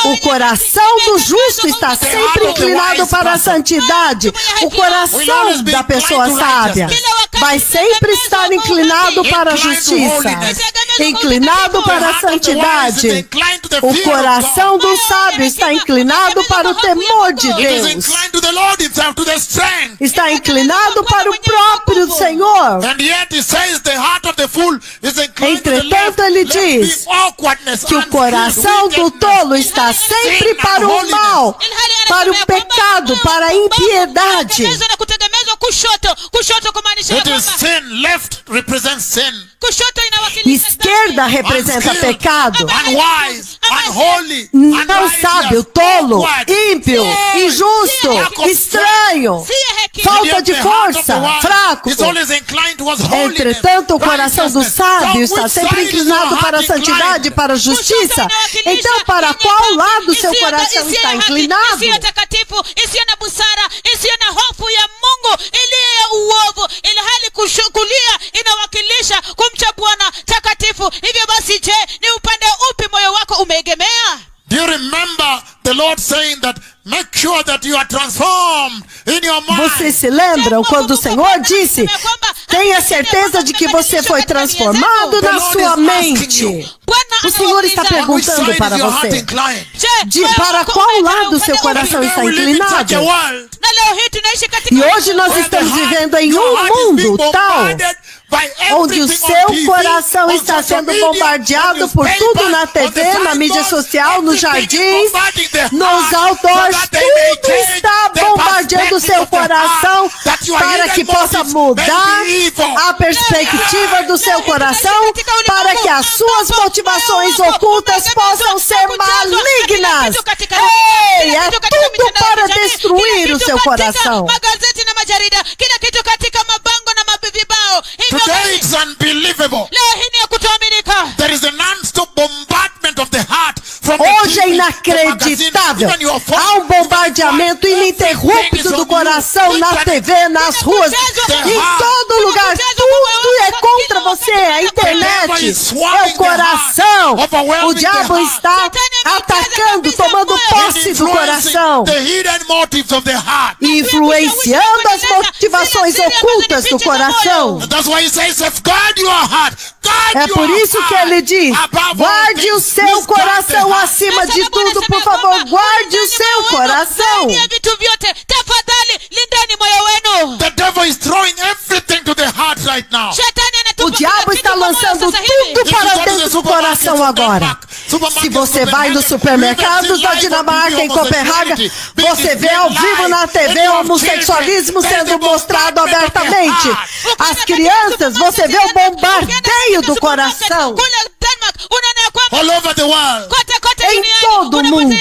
O coração do justo está sempre inclinado para a santidade. O coração da pessoa sábia vai sempre estar inclinado para a justiça, inclinado para a santidade. O coração do sábio está inclinado para o temor de Deus. Está inclinado para o próprio Senhor. Entretanto, ele diz que o coração do tolo está sempre para o mal, para o pecado, para a impiedade. Esquerda representa pecado. Não sábio, tolo, ímpio, injusto, estranho, falta de força, fraco. Entretanto, o coração do sábio está sempre inclinado para a santidade, para a justiça. Então, para qual lado seu coração está inclinado? Isiyo takatifu, isiyo na busara, isiyo na hofu ya Mungu, iliyo ya uovu, ilhali kulia inawakilisha kumcha Bwana takatifu. Hivyo basi, je, ni upande upi moyo wako umeegemea? Do you remember the Lord saying that make sure that you are transformed in your mind? Vocês se lembram quando o Senhor disse: tenha certeza de que você foi transformado na sua mente. O Senhor está perguntando para você: para qual lado seu coração está inclinado? E hoje nós estamos vivendo em um mundo tal onde o seu coração está sendo bombardeado por tudo na TV, na mídia social, nos jardins, nos outdoors. Tudo está bombardeando o seu coração para que possa mudar a perspectiva do seu coração, para que as suas motivações ocultas possam ser malignas. Ei, é tudo para destruir o seu coração. Today it's unbelievable. There is a non-stop bombardment of the heart from the Hoje inacreditável. Há um bombardeamento ininterrupto do coração na TV, nas ruas, em todo lugar. Tudo é contra você. A internet é o coração. O diabo está atacando, tomando posse do coração, influenciando as motivações ocultas do coração. É por isso que ele diz: guarde o seu coração acima de tudo, por favor, guarde o seu coração. The devil is throwing everything to the heart right now. O diabo está lançando tudo para dentro do coração agora. Se você vai nos supermercados da Dinamarca, em Copenhague, você vê ao vivo na TV o homossexualismo sendo mostrado abertamente. As crianças, você vê o bombardeio do coração. All over the world. Em todo o mundo.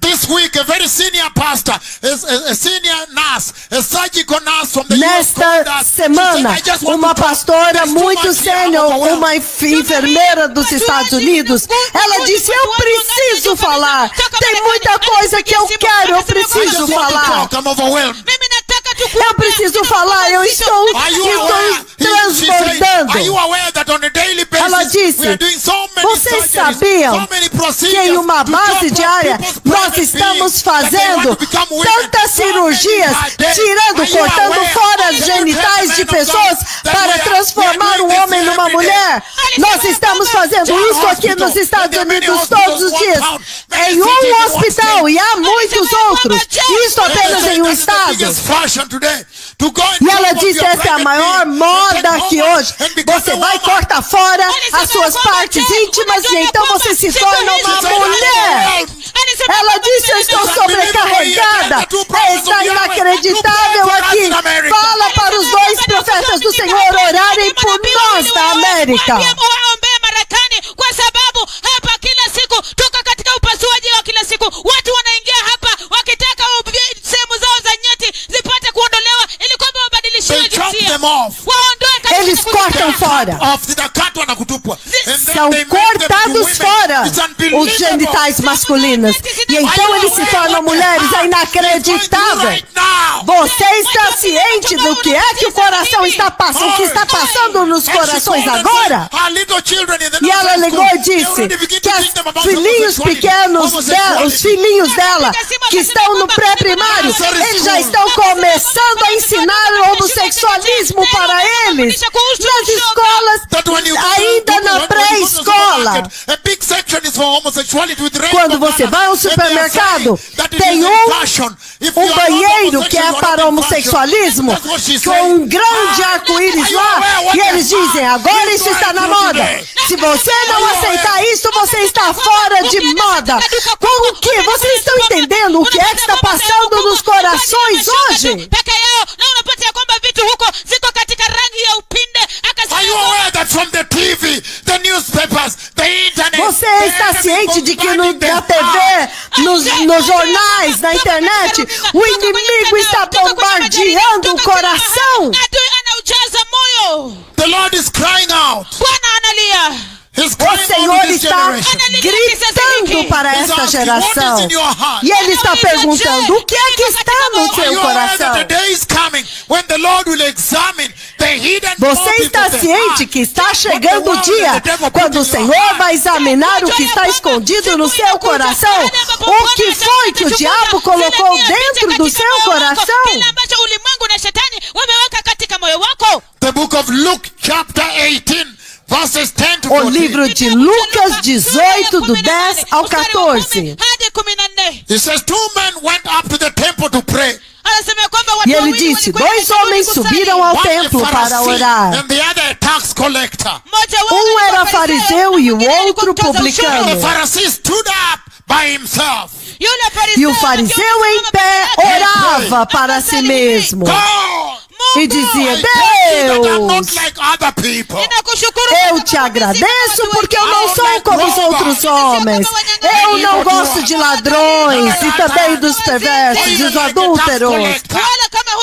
This week, a very senior pastor, a senior nurse, a surgical nurse from the Nesta semana, uma pastora muito sênior, uma enfermeira dos Estados Unidos, ela disse: eu preciso falar. Tem muita coisa que eu quero, eu preciso falar. Eu preciso falar, eu estou transbordando. Ela disse: vocês sabiam que em uma base diária nós estamos fazendo tantas cirurgias, cortando fora as genitais de pessoas para transformar um homem numa mulher? Nós estamos fazendo isso aqui nos Estados Unidos todos os dias, em um hospital, e há muitos outros, isso apenas em um estado. E ela disse: essa é a maior moda aqui hoje. Você vai cortar fora as suas partes íntimas e então você se torna uma mulher. Ela disse: eu estou sobrecarregada. Está inacreditável aqui. Fala para os dois profetas do Senhor orarem por nós da América. Eles cortam fora. São cortados fora os genitais masculinos. E então eles se tornam mulheres. É inacreditável. Você está ciente do que é que o coração está passando, o que está passando nos corações agora? E ela ligou e disse que os filhinhos pequenos, os filhinhos dela, que estão no pré-primário, eles já estão começando a ensinar o homossexualismo para eles. Nas escolas, ainda na pré-escola. Quando você vai ao supermercado, tem um banheiro que é para homossexualismo, com um grande arco-íris lá, e eles dizem: agora isso está na moda. Se você não aceitar isso, você está fora de moda. Como que? Vocês estão entendendo o que é que está passando nos corações hoje? Você está ciente de que na TV, nos jornais, na internet, o inimigo está bombardeando o coração? The Lord is crying out. O Senhor está gritando para esta geração. E Ele está perguntando: o que é que está no seu coração? Você está ciente que está chegando o dia quando o Senhor vai examinar o que está escondido no seu coração? O que foi que o diabo colocou dentro do seu coração? The book of Luke, chapter 18. O livro de Lucas 18, do 10 ao 14. It says, 2 men went up to the temple to pray. E ele disse: 2 homens subiram ao templo para orar. And the other a tax collector. Um era fariseu e o outro publicano. The Pharisee stood up by himself. E o fariseu em pé orava para si mesmo e dizia: Deus, eu te agradeço porque eu não sou como os outros homens. Eu não gosto de ladrões e também dos perversos, dos adúlteros,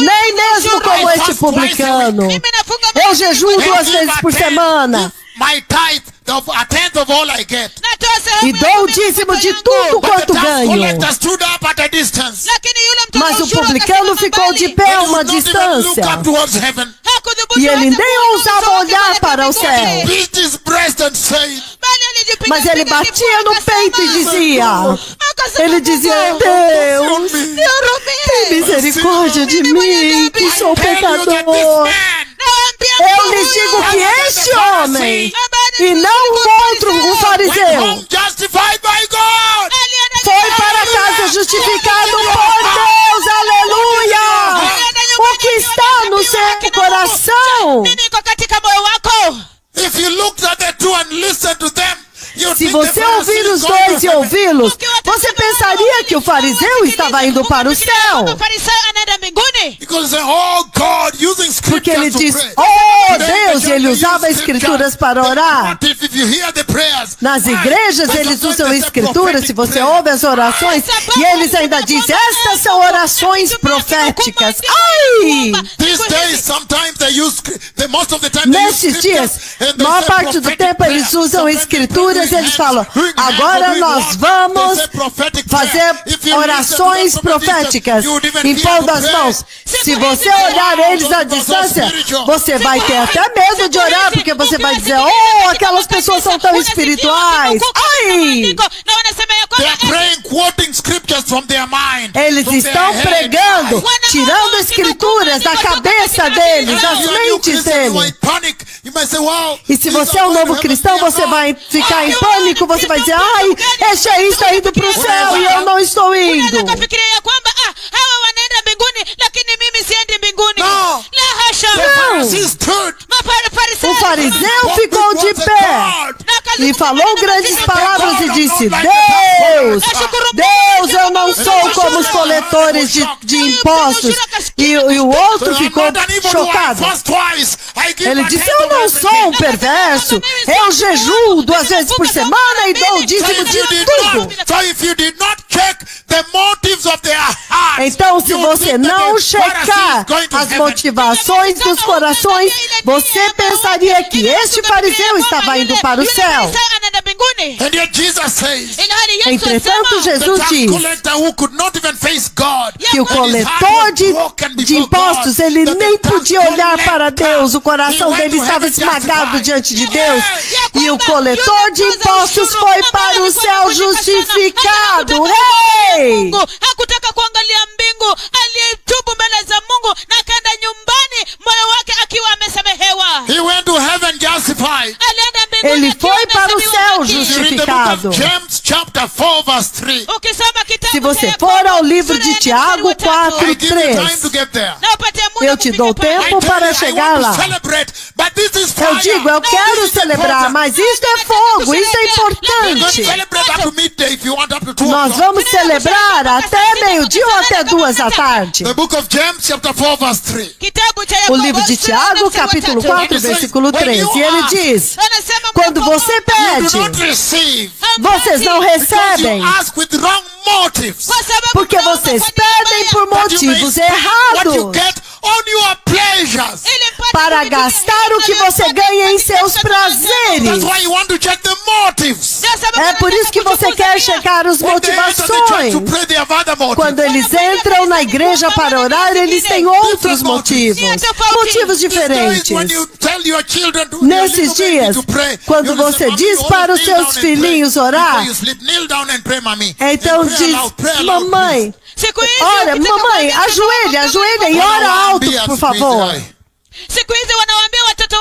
nem mesmo como este publicano. Eu jejuo 2 vezes por semana. My tithe of a tenth of all I get. E dou o dízimo de tudo But quanto the tax ganho. collector stood up at a distance. Mas o publicano ficou de pé a uma He did not even look distância. up towards heaven. E ele nem ousava olhar para o céu. Beat his breast and said, Mas ele batia no peito e dizia: Ele dizia, Deus, tem misericórdia de mim, que sou tell you that this pecador. man Eu lhes digo que este homem, e não o outro, o went fariseu, home justified by God. foi para casa justificado por Deus, aleluia! O que está no seu coração? If you looked at the two and listened to them, you'd Se think você the ouvir Pharisees os going dois to e heaven. ouvi-los, você pensaria que o fariseu estava indo para o céu. Because they say, oh God, using Porque ele scriptures to diz, pray. oh Today, Deus, the e ele church usava use escrituras scripture. para orar. But if you hear the prayers, Nas igrejas eles usam escrituras, se você ouve as orações, e eles ainda dizem, estas são orações proféticas. Ai! these days, sometimes they use, most of the time they use Nesses dias, scriptures, and they maior say parte do prophetic tempo eles prayers. usam Sometimes escrituras, they eles falam, doing hands agora or doing nós what? vamos They say prophetic prayer. fazer If you orações listen to them from a proféticas, distance, you would even fear impondo to as pray. mãos. Se você olhar eles à distância, você vai ter até medo de orar, porque você vai dizer, oh, aquelas pessoas são tão espirituais. Ai! They are praying, quoting scriptures from their mind. Eles from their estão head. pregando, tirando escrituras da cabeça deles, das If you are new mentes Christian, you are deles. in panic. You might say, wow, E se você é um novo cristão, você vai ficar em pânico, você vai dizer, ai, este aí está indo para o céu e eu não estou indo. No. The Pharisees stood. O fariseu ficou de pé e falou grandes palavras e disse, Deus, eu não sou como os coletores de impostos. E o outro ficou chocado. Ele disse, eu não sou um perverso, eu jejuo 2 vezes por semana e dou o dízimo de tudo. Então, se você não checar as motivações dos corações, você pensaria que este fariseu estava indo para o céu. Entretanto, Jesus diz que o coletor de impostos, ele nem podia olhar para Deus, o coração dele estava esmagado diante de Deus, e o coletor de impostos foi para o céu justificado. Hey! Hakutaka kuangalia mbingu, aliyetubu mbele za Mungu na kaenda nyumbani moyo wake akiwa amesamehewa. He went to heaven justified. Alienda mbinguni Ele akiwa foi para o amehesabiwa céu haki. You read the book justificado. of James chapter 4 verse 3. Ukisoma kitabu Se você cha for Yakobo, ao livro sura de ya Tiago mstari wa 4, I give you time 3, to get there. na upatie muda eu te dou kufika pale. tempo para chegar lá. But this is Eu fire. digo, eu quero celebrar, mas isto é fogo, isso é We're going to importante. celebrate up to midday if you want up to 2 Nós o'clock. vamos celebrar até meio-dia ou até 2 da tarde. The book of James chapter 4 verse 3. Kitabu cha O Yakobo, livro de sura ya Tiago, mstari wa capítulo 3. 4, versículo 3. E ele diz, Anasema quando você You pede, do not receive vocês não because recebem, you ask with wrong motives. kwa sababu porque mnaomba vocês kwa nia pedem mbaya. por That you may motivos spend what you errados, get on your pleasures. Ili mpate para kuvitumia gastar o que hivyo você vyote ganha em katika seus katika prazeres. That's why you want to check the motives. Ndio sababu É por isso que nataka você quer kuchunguza checar as When they enter the church to motivações. pray, they have other motives. Quando eles entram na igreja para orar, eles têm outros motivos, motivos These days, diferentes. when you tell your children to, Nesses your little baby dias, to pray, quando you listen, você "Mommy, diz always para os kneel seus down and filhinhos pray. orar, Before you sleep, kneel down and pray, mommy. então And pray diz, aloud, pray aloud, mamãe, Siku hizi olha, ukitaka mamãe, kuambia ajoelha e ora alto, por favor. Siku hizi wanawaambia watoto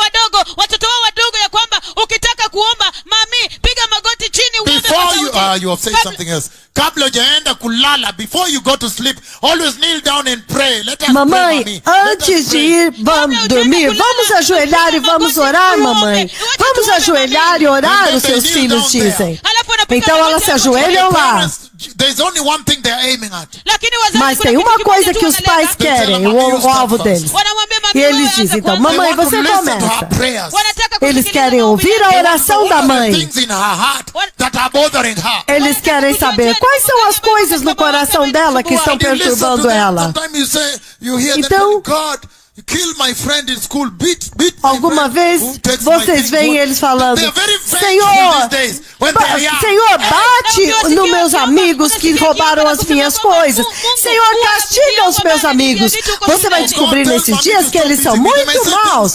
wao wadogo ya kwamba ukitaka kuomba mami piga magoti chini uombe kwa Before you, sauti. you have said something else. Kabla hujaenda kulala, before you go to sleep, always kneel down and pray. Let us pray, Mamãe, mommy. Let us antes de pray. ir vamos dormir, vamos ajoelhar e vamos orar, mamãe. Vamos ajoelhar e orar, os seus filhos dizem. Alafu wanapiga Então magoti elas se hapo ajoelham lá. Parents, there's only one thing they're aiming at. Lakini wazazi Mas kuna tem kitu uma kimoja coisa tu que os wanalenga. pais querem, o alvo deles. Wanamwambia mami E wewe eles anza dizem, então, kwanza. mamãe, They want você to listen to her começa. prayers. Wanataka Eles kusikiliza querem maombi ouvir a yake. oração da What are the mãe. things in her heart that are bothering her? Eles querem saber quais são as coisas no coração dela que estão And you listen to perturbando them. ela. Sometimes you say, you hear them Então, telling God, kill my friend in school, beat my Alguma friend vez who takes my vocês things veem good. eles falando: They are very vengeful Senhor, these days when they are young. Senhor, bate nos meus amigos que roubaram as minhas coisas. Senhor, castiga os meus amigos. Você vai descobrir nesses dias que eles são muito maus.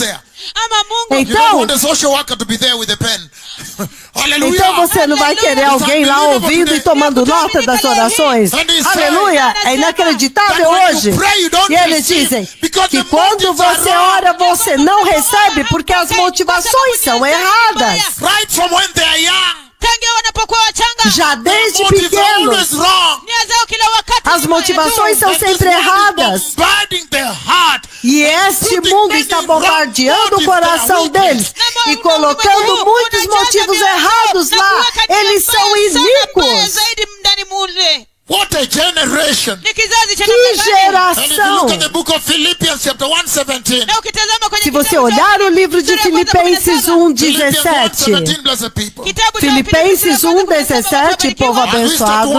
Então, então você não vai querer alguém lá ouvindo e tomando nota das orações. Aleluia! É inacreditável hoje. E eles dizem que quando você ora, você não recebe porque as motivações são erradas. Já desde pequenos, as motivações são sempre erradas. E este mundo está bombardeando o coração deles e colocando muitos motivos errados lá. Eles são iníquos. What a generation! Que geração! Se você olhar o livro de Filipenses 1:17, Filipenses 1:17, povo abençoado.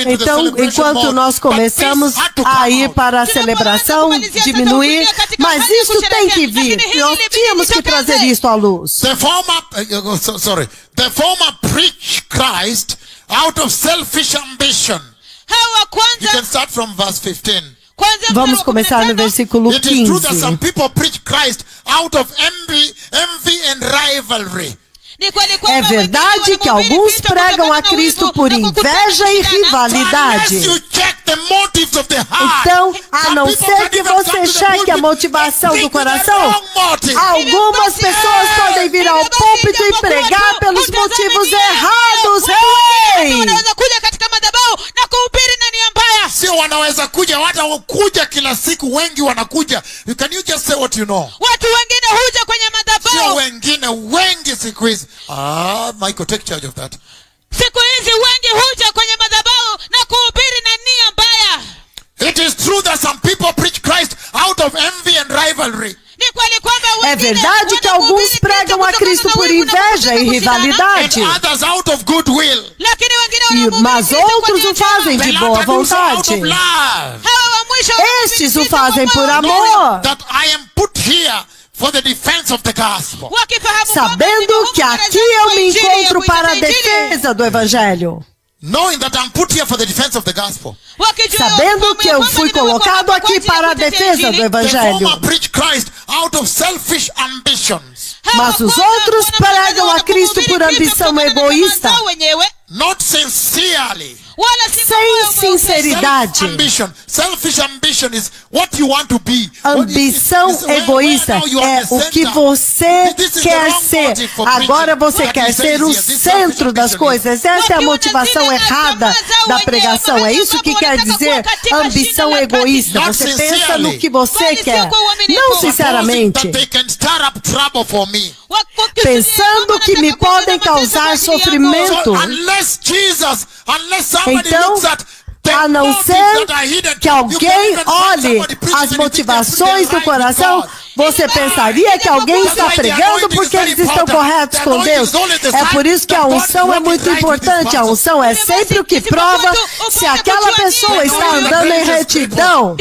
Então, enquanto nós começamos a ir para a celebração, diminuir, mas isso tem que vir. Nós tínhamos que trazer isso à luz. The former preach Christ out of selfish ambition. You can start from verse 15. Vamos começar no versículo 15. It is true that some people preach Christ out of envy and rivalry. É verdade que alguns pregam a Cristo por inveja e rivalidade. Então, a não ser que você cheque a motivação do coração, algumas pessoas podem vir ao púlpito e pregar pelos motivos errados. Hey! Sio wanaweza kuja, hata kuja kila siku, wengi wanakuja. Can you just say what you know? Watu wengine huja kwenye madhabahu. Sio wengine, wengi siku hizi. Michael, take charge of that. Siku hizi wengi huja kwenye madhabahu na kuhubiri na nia mbaya. It is true that some people preach Christ out of envy and rivalry. É verdade que alguns pregam a Cristo por inveja e rivalidade. Mas outros o fazem de boa vontade. Estes o fazem por amor. Sabendo que aqui eu me encontro para a defesa do Evangelho. Sabendo que eu fui colocado aqui para a defesa do Evangelho. Mas os outros pregam a Cristo por ambição egoísta. Sem sinceridade. Ambição egoísta é o que você quer ser. Agora você quer ser o centro das coisas. Essa é a motivação errada da pregação. É isso que quer dizer ambição egoísta. Você pensa no que você quer. Não sinceramente. Pensando que me podem causar sofrimento. Então, a não ser que alguém olhe as motivações do coração, você pensaria que alguém está pregando porque eles estão corretos com Deus. É por isso que a unção é muito importante. A unção é sempre o que prova se aquela pessoa está andando em retidão.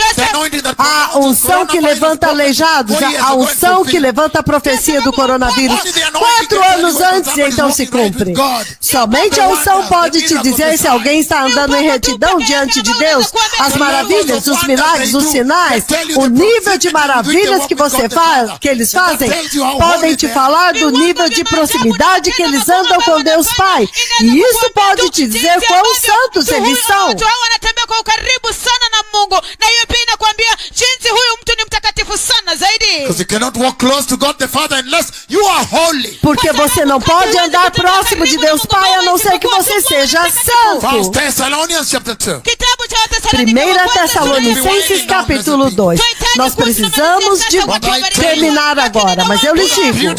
A unção que levanta aleijados, a unção que levanta a profecia do coronavírus 4 anos antes, então se cumpre. Somente a unção pode te dizer se alguém está andando em retidão diante de Deus. As maravilhas, os milagres, os sinais, o nível de maravilhas que eles fazem, podem te falar do nível de proximidade que eles andam com Deus Pai. E isso pode te dizer quão santos eles são. Porque você não pode andar próximo de Deus Pai a não ser que você seja santo. 1 Tessalonicenses capítulo 2. Nós precisamos de terminar agora, mas eu lhes digo: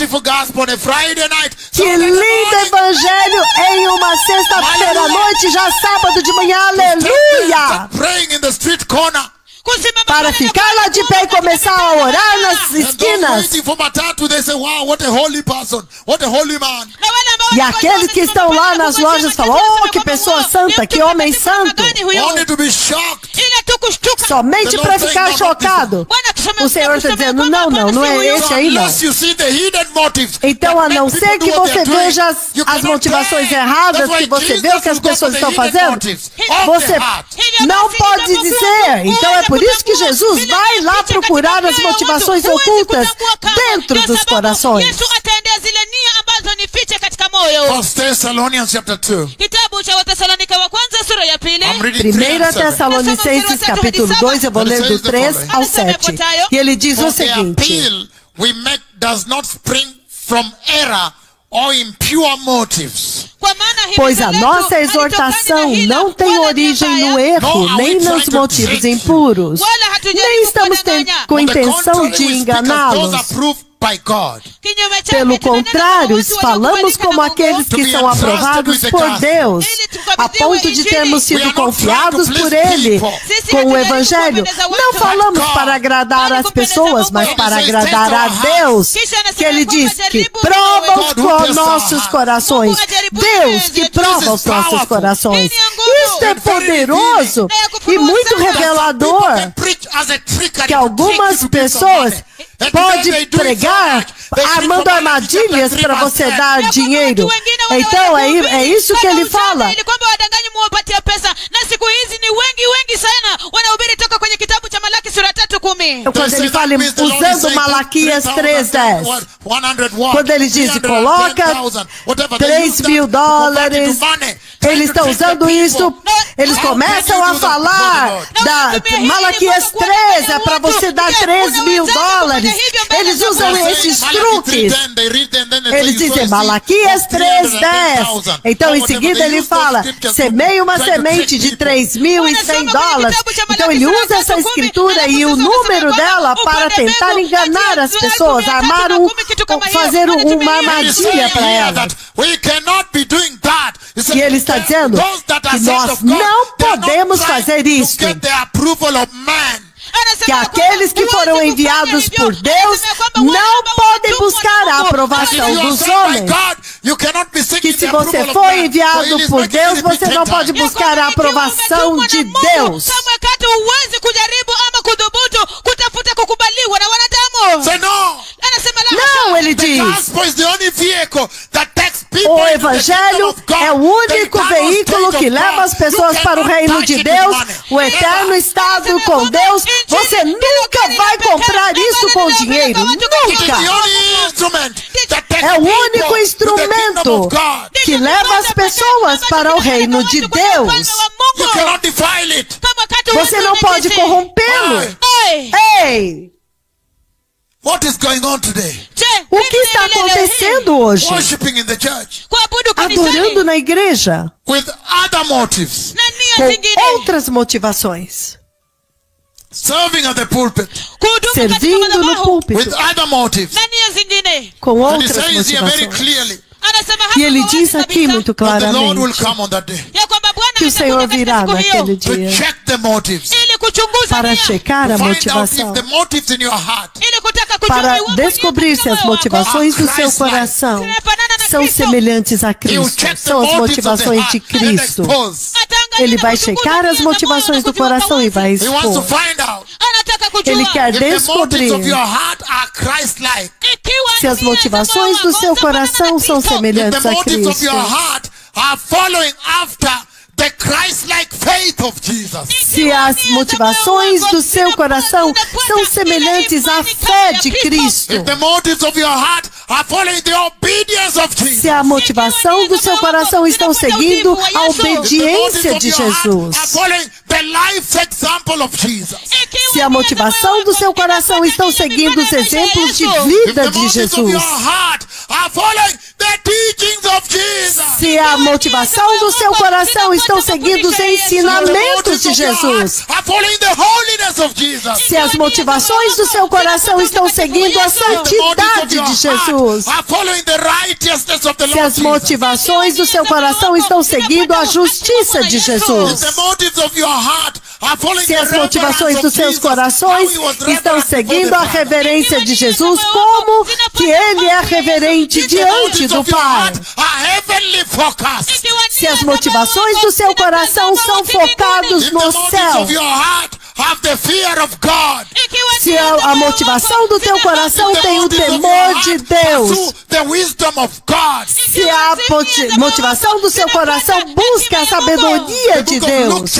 que lindo evangelho em uma sexta-feira à noite, já sábado de manhã, aleluia! para ficar lá de pé e começar a orar nas esquinas. E aqueles que estão lá nas lojas falam: oh, que pessoa santa, que homem santo. Somente para ficar chocado. O Senhor está dizendo: não é esse aí não. Então, a não ser que você veja as motivações erradas, que você vê o que as pessoas estão fazendo, você não pode dizer. Então é por isso que Jesus vai lá procurar as motivações ocultas dentro dos corações. 1 Tessalonicenses capítulo 2, eu vou ler do 3 ao 7. E ele diz o seguinte: pois a nossa exortação não tem origem no erro, nem nos motivos impuros. Nem estamos com intenção de enganá-los. Pelo contrário, falamos como aqueles que são aprovados por Deus, a ponto de termos sido confiados por Ele com o Evangelho. Não falamos para agradar as pessoas, mas para agradar a Deus, que Ele diz que prova os nossos corações. Deus que prova os nossos corações. Isso é poderoso e muito revelador, que algumas pessoas podem pregar armando armadilhas para você dar dinheiro. Então é isso que ele fala. Quando ele fala usando Malaquias 3:10, quando ele diz coloca $3.000, eles estão usando isso. Eles começam a falar da Malaquias 3, é para você dar $3.000. Eles usam esses truques. Eles dizem Malaquias 3:10. Então em seguida ele fala: semeie uma semente de $3.100. Então ele usa essa escritura e o número dela para tentar enganar as pessoas, fazer uma armadilha para elas. E ele está dizendo que nós não podemos fazer isso. Que aqueles que foram enviados por Deus não podem buscar a aprovação dos homens. Que se você foi enviado por Deus, você não pode buscar a aprovação de Deus. Não, ele diz: o Evangelho é o único veículo que leva as pessoas para o reino de Deus, o eterno estado com Deus. Você nunca vai comprar isso com dinheiro. Nunca. É o único instrumento que leva as pessoas para o reino de Deus. Você não pode corrompê-lo. Ei! O que está acontecendo hoje? Adorando na igreja com outras motivações. Servindo no púlpito com outras motivações. E ele diz aqui muito claramente que o Senhor virá naquele dia para checar a motivação, para descobrir se as motivações do seu coração são semelhantes a Cristo, são as motivações de Cristo. Ele vai checar as motivações do coração e vai expor. Ele quer descobrir se as motivações do seu coração são semelhantes a Cristo. Se as motivações do seu coração são semelhantes à fé de Cristo. Se a motivação do seu coração estão seguindo a obediência de Jesus. Se a motivação do seu coração estão seguindo os exemplos de vida de Jesus. are following the teachings of Jesus. Se a motivação do seu coração estão seguindo os ensinamentos de Jesus. Se as motivações do seu coração estão seguindo a santidade de Jesus. Se as motivações do seu coração estão seguindo a justiça de Jesus. Se as motivações dos seus corações estão seguindo a reverência de Jesus, como que ele é reverente diante do Pai. Se as motivações do seu coração são focados no céu. Se a motivação do teu coração tem o temor de Deus. Se a motivação do seu coração busca a sabedoria de Deus.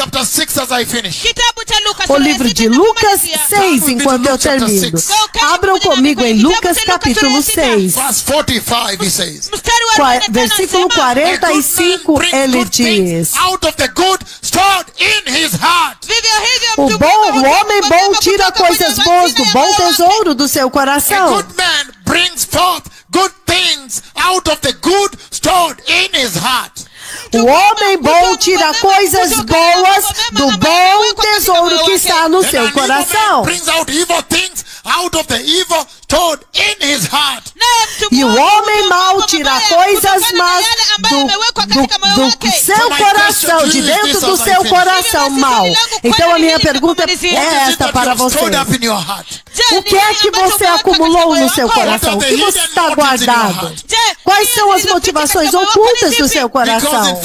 O livro de Lucas 6, enquanto eu termino. Abram comigo em Lucas capítulo 6. Versículo 45, ele diz: o homem bom tira coisas boas do bom tesouro do seu coração. O homem bom tira coisas boas do bom tesouro que está no seu coração. E o homem mau tira coisas más do seu coração, de dentro do seu coração mau. Então a minha pergunta é esta para você. O que é que você acumulou no seu coração? O que você está guardado? Quais são as motivações ocultas do seu coração?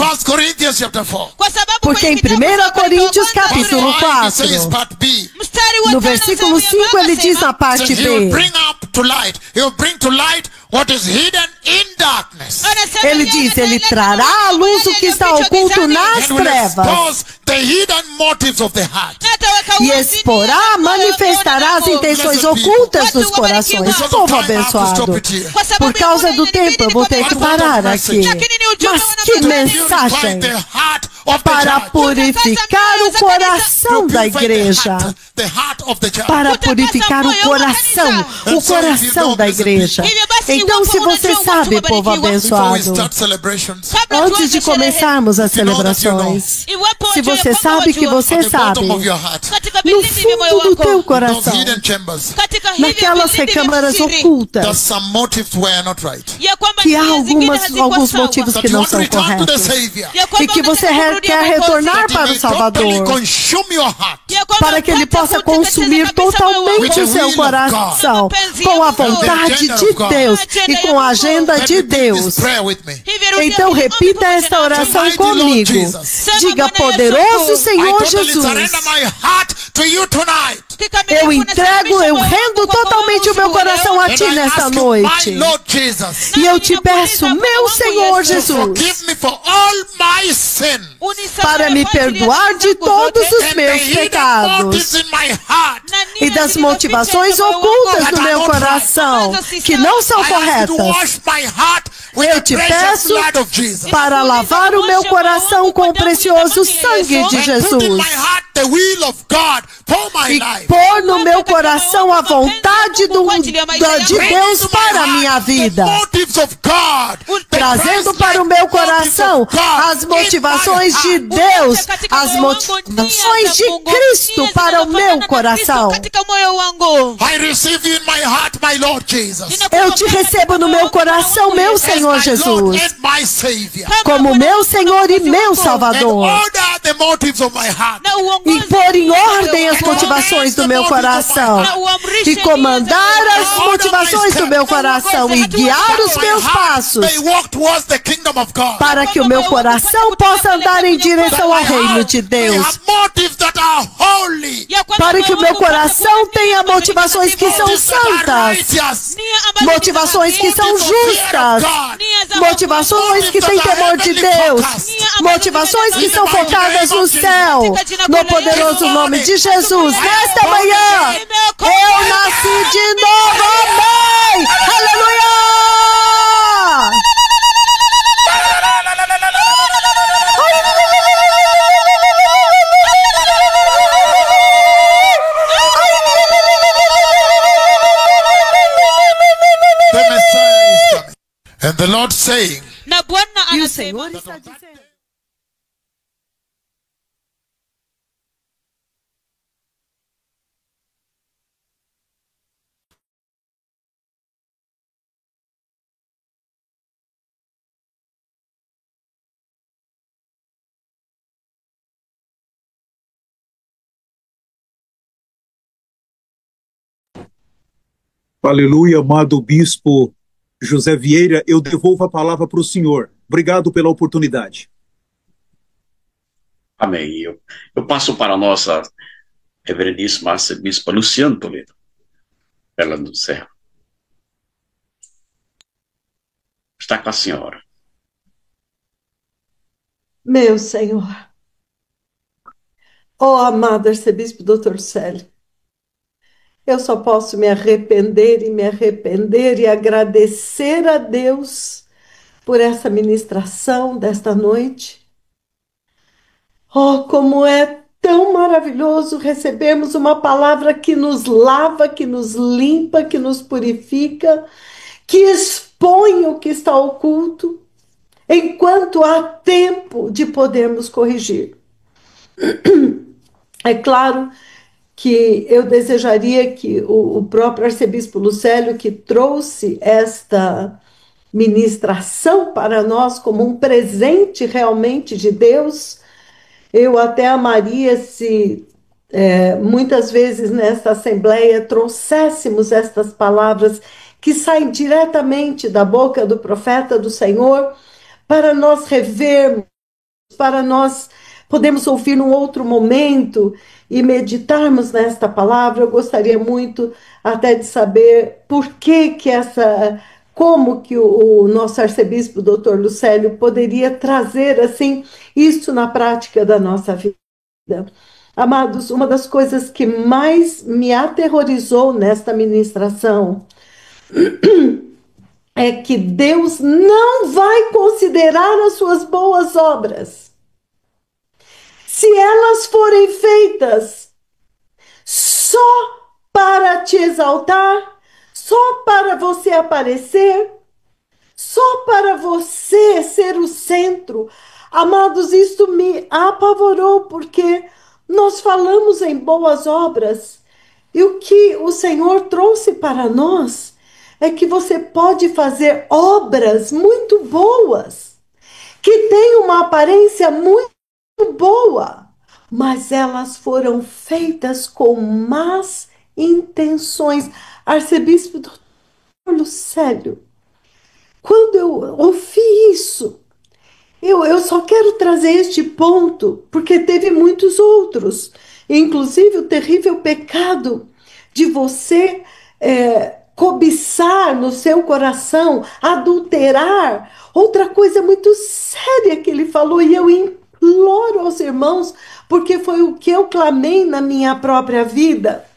Porque em 1 Coríntios capítulo 4, no versículo 5, ele diz na parte B: ele diz, ele trará à luz o que está oculto nas trevas. E exporá, manifestará as intenções ocultas dos corações. Povo abençoado. Por causa do tempo eu vou ter que parar aqui. Mas que mensagem para purificar o coração da igreja. Para purificar o coração da igreja. Então, se você sabe, povo abençoado, antes de começarmos as celebrações, se você sabe que você sabe, no fundo do teu coração, naquelas recâmaras ocultas, que há alguns motivos que não são corretos, e que você quer retornar para o Salvador, para que ele possa consumir totalmente o seu coração, com a vontade de Deus e com a agenda de Deus. Então repita esta oração comigo. Diga: poderoso Senhor Jesus, eu entrego, eu rendo totalmente o meu coração a Ti nesta noite. E eu te peço, meu Senhor Jesus, para me perdoar de todos os meus pecados e das motivações ocultas do meu coração que não são corretas. Eu te peço para lavar o meu coração com o precioso sangue de Jesus e pôr no meu coração a vontade de Deus para a minha vida, trazendo para o meu coração as motivações de Deus, as motivações de Cristo para o meu coração. Eu te recebo no meu coração, meu Senhor Jesus, como meu Senhor e meu Salvador, e pôr em ordem as motivações do meu coração, e comandar as motivações do meu coração, e guiar os meus passos, para que o meu coração possa andar em direção ao reino de Deus, para que o meu coração tenha motivações que são santas, motivações que são justas, motivações que têm temor de Deus, motivações que são focadas no céu, no poderoso nome de Jesus. Nesta manhã, eu nasci de novo, amém, aleluia! The Messiah is coming. And the Lord saying, na Bwana E o anasema, Senhor está dizendo. Aleluia, amado bispo José Vieira, eu devolvo a palavra para o senhor. Obrigado pela oportunidade. Amém. Eu passo para a nossa reverendíssima arcebispa Luciano Toledo, Bela do Serra. Está com a senhora. Meu Senhor, ó amado arcebispo Dr. Célio, eu só posso me arrepender e agradecer a Deus por essa ministração desta noite. Oh, como é tão maravilhoso recebermos uma palavra que nos lava, que nos limpa, que nos purifica, que expõe o que está oculto, enquanto há tempo de podermos corrigir. É claro que eu desejaria que o próprio arcebispo Lucélio, que trouxe esta ministração para nós como um presente realmente de Deus, eu até amaria se muitas vezes nesta assembleia trouxéssemos estas palavras que saem diretamente da boca do profeta do Senhor, para nós revermos, para nós podermos ouvir num outro momento e meditarmos nesta palavra. Eu gostaria muito até de saber como que o nosso arcebispo, doutor Lucélio, poderia trazer assim isso na prática da nossa vida. Amados, uma das coisas que mais me aterrorizou nesta ministração é que Deus não vai considerar as suas boas obras se elas forem feitas só para te exaltar, só para você aparecer, só para você ser o centro. Amados, isto me apavorou, porque nós falamos em boas obras, e o que o Senhor trouxe para nós é que você pode fazer obras muito boas, que têm uma aparência muito boa, mas elas foram feitas com más intenções. Arcebispo Dr. Lucélio, quando eu ouvi isso, eu só quero trazer este ponto, porque teve muitos outros, inclusive o terrível pecado de você cobiçar no seu coração, adulterar. Outra coisa muito séria que ele falou, e eu imploro aos irmãos, porque foi o que eu clamei na minha própria vida.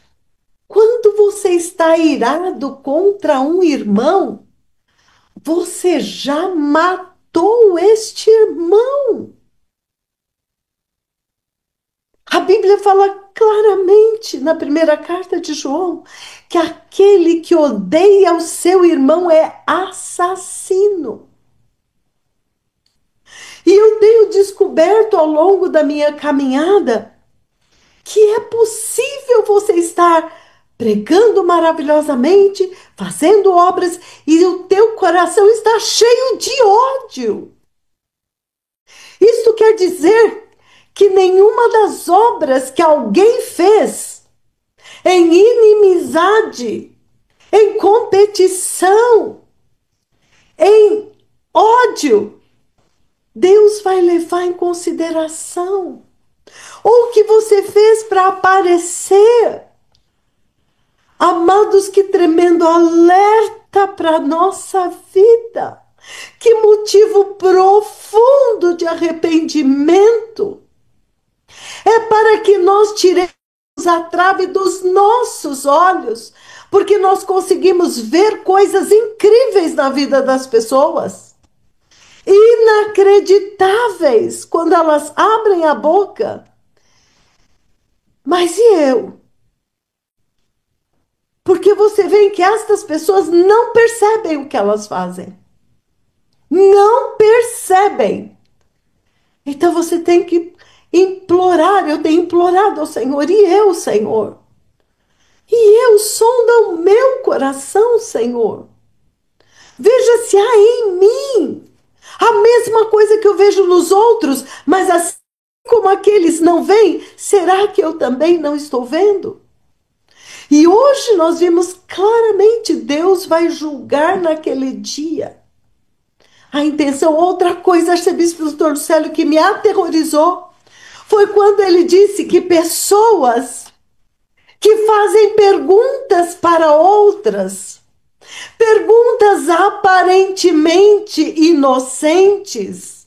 Quando você está irado contra um irmão, você já matou este irmão. A Bíblia fala claramente na primeira carta de João que aquele que odeia o seu irmão é assassino. E eu tenho descoberto ao longo da minha caminhada que é possível você estar pregando maravilhosamente, fazendo obras, e o teu coração está cheio de ódio. Isto quer dizer que nenhuma das obras que alguém fez em inimizade, em competição, em ódio, Deus vai levar em consideração. Ou o que você fez para aparecer. Amados, que tremendo alerta para a nossa vida. Que motivo profundo de arrependimento. É para que nós tiremos a trave dos nossos olhos, porque nós conseguimos ver coisas incríveis na vida das pessoas. Inacreditáveis quando elas abrem a boca. Mas e eu? Porque você vê que estas pessoas não percebem o que elas fazem. não percebem. Então você tem que implorar. Eu tenho implorado ao Senhor. E eu, Senhor? E eu, sonda o meu coração, Senhor. Veja se há em mim a mesma coisa que eu vejo nos outros, mas assim como aqueles não veem, será que eu também não estou vendo? E hoje nós vimos claramente, Deus vai julgar naquele dia. A intenção, outra coisa, arcebispo Dr. Célio, que me aterrorizou, foi quando ele disse que pessoas que fazem perguntas para outras, perguntas aparentemente inocentes,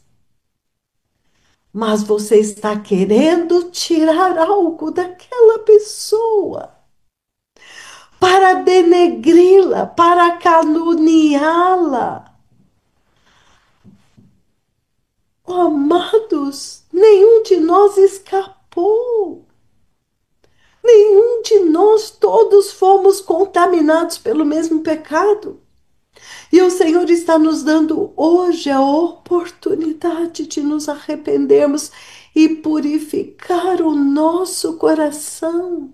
mas você está querendo tirar algo daquela pessoa para denegri-la, para caluniá-la. Oh, amados, nenhum de nós escapou. Nenhum de nós, todos fomos contaminados pelo mesmo pecado. E o Senhor está nos dando hoje a oportunidade de nos arrependermos e purificar o nosso coração.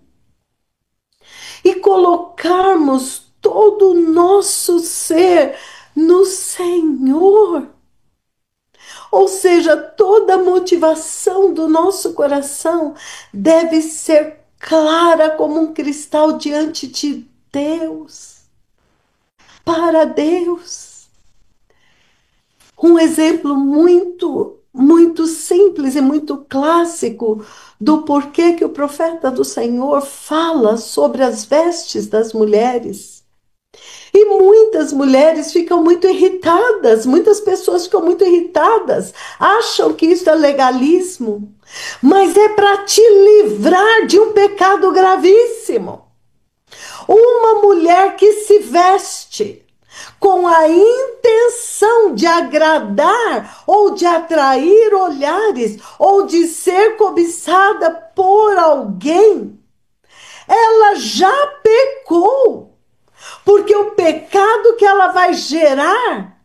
E colocarmos todo o nosso ser no Senhor. Ou seja, toda a motivação do nosso coração deve ser clara como um cristal diante de Deus. Para Deus. Um exemplo muito simples e muito clássico do porquê que o profeta do Senhor fala sobre as vestes das mulheres. E muitas mulheres ficam muito irritadas, muitas pessoas ficam muito irritadas, acham que isso é legalismo, mas é para te livrar de um pecado gravíssimo. Uma mulher que se veste com a intenção de agradar ou de atrair olhares ou de ser cobiçada por alguém, ela já pecou. Porque o pecado que ela vai gerar,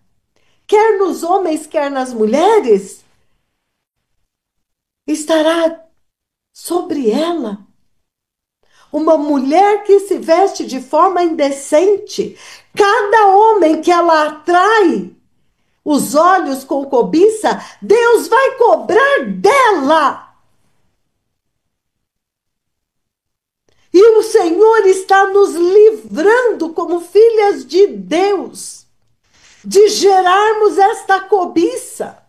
quer nos homens, quer nas mulheres, estará sobre ela. Uma mulher que se veste de forma indecente, cada homem que ela atrai os olhos com cobiça, Deus vai cobrar dela. E o Senhor está nos livrando como filhas de Deus, de gerarmos esta cobiça.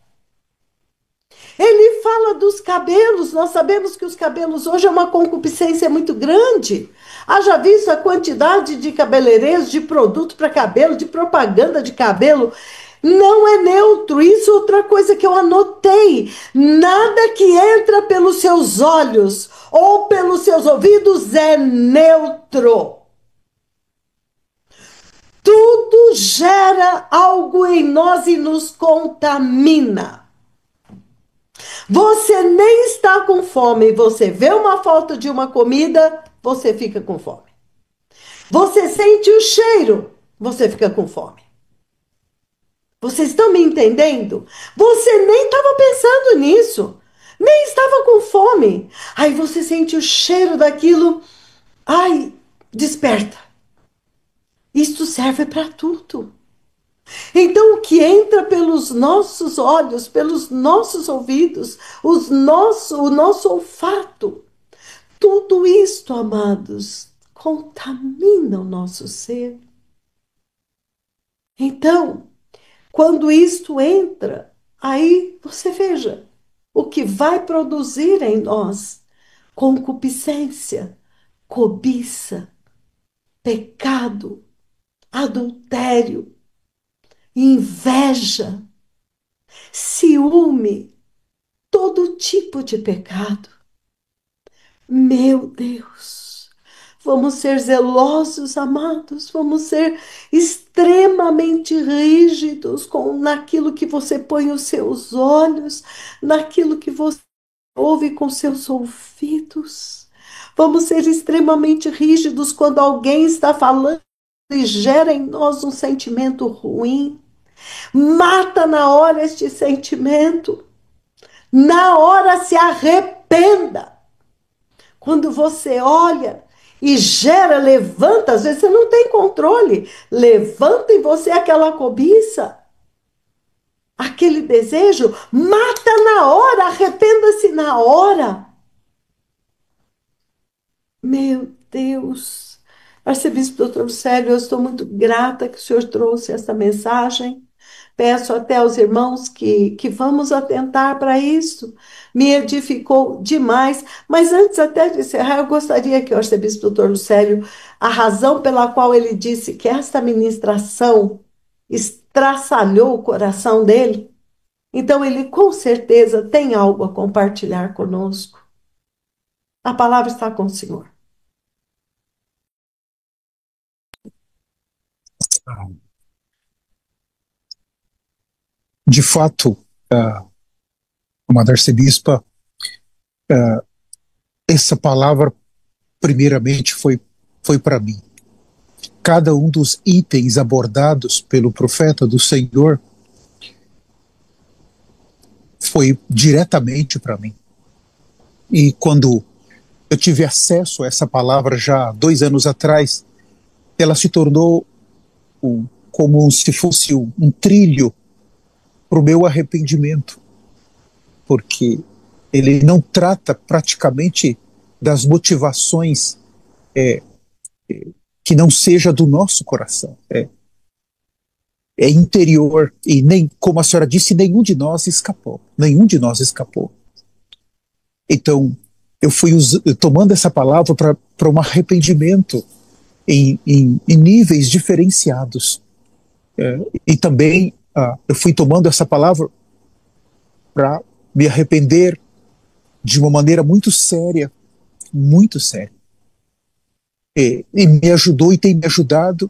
Ele fala dos cabelos, nós sabemos que os cabelos hoje é uma concupiscência muito grande. Haja visto a quantidade de cabeleireiros, de produto para cabelo, de propaganda de cabelo. Não é neutro. Isso é outra coisa que eu anotei. Nada que entra pelos seus olhos ou pelos seus ouvidos é neutro. Tudo gera algo em nós e nos contamina. Você nem está com fome, você vê uma falta de uma comida, você fica com fome. Você sente o cheiro, você fica com fome. Vocês estão me entendendo? Você nem estava pensando nisso, nem estava com fome. Aí você sente o cheiro daquilo, ai, desperta. Isto serve para tudo. Então, o que entra pelos nossos olhos, pelos nossos ouvidos, o nosso olfato, tudo isto, amados, contamina o nosso ser. Então, quando isto entra, aí você veja o que vai produzir em nós: concupiscência, cobiça, pecado, adultério, inveja, ciúme, todo tipo de pecado. Meu Deus, vamos ser zelosos, amados, vamos ser extremamente rígidos naquilo que você põe os seus olhos, naquilo que você ouve com seus ouvidos. Vamos ser extremamente rígidos quando alguém está falando e gera em nós um sentimento ruim. Mata na hora este sentimento. Na hora se arrependa. Quando você olha e gera, levanta, às vezes você não tem controle, levanta em você aquela cobiça, aquele desejo, mata na hora, arrependa-se na hora. Meu Deus, Arcebispo Dr. Lucélio, eu estou muito grata que o senhor trouxe essa mensagem. Peço até aos irmãos que vamos atentar para isso. Me edificou demais. Mas antes até de encerrar, eu gostaria que o Arcebispo Dr. Lucélio, a razão pela qual ele disse que esta ministração estraçalhou o coração dele, então ele com certeza tem algo a compartilhar conosco. A palavra está com o senhor. De fato, amada arcebispa, essa palavra primeiramente foi para mim. Cada um dos itens abordados pelo profeta do Senhor foi diretamente para mim. E quando eu tive acesso a essa palavra já 2 anos atrás, ela se tornou como se fosse um trilho para o meu arrependimento, porque ele não trata praticamente das motivações que não seja do nosso coração. É interior, e nem, como a senhora disse, nenhum de nós escapou. Nenhum de nós escapou. Então, eu fui tomando essa palavra para um arrependimento em níveis diferenciados. E também eu fui tomando essa palavra para me arrepender de uma maneira muito séria, muito séria. E me ajudou e tem me ajudado,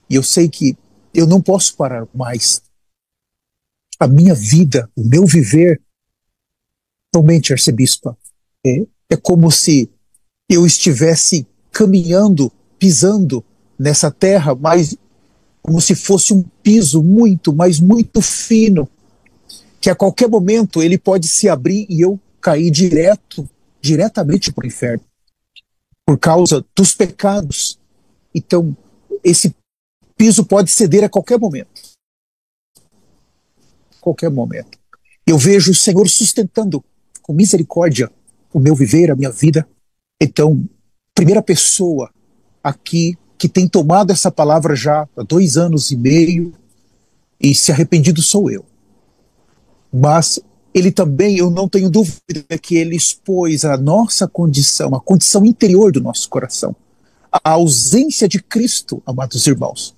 e eu sei que eu não posso parar mais. A minha vida, o meu viver, realmente, arcebispa, é como se eu estivesse caminhando, pisando nessa terra, mas como se fosse um piso muito, mas muito fino, que a qualquer momento ele pode se abrir e eu cair diretamente para o inferno, por causa dos pecados. Então, esse piso pode ceder a qualquer momento. Qualquer momento. Eu vejo o Senhor sustentando com misericórdia o meu viver, a minha vida. Então, primeira pessoa aqui que tem tomado essa palavra já há 2 anos e meio e se arrependido sou eu. Mas ele também, eu não tenho dúvida que ele expôs a nossa condição, a condição interior do nosso coração. A ausência de Cristo, amados irmãos.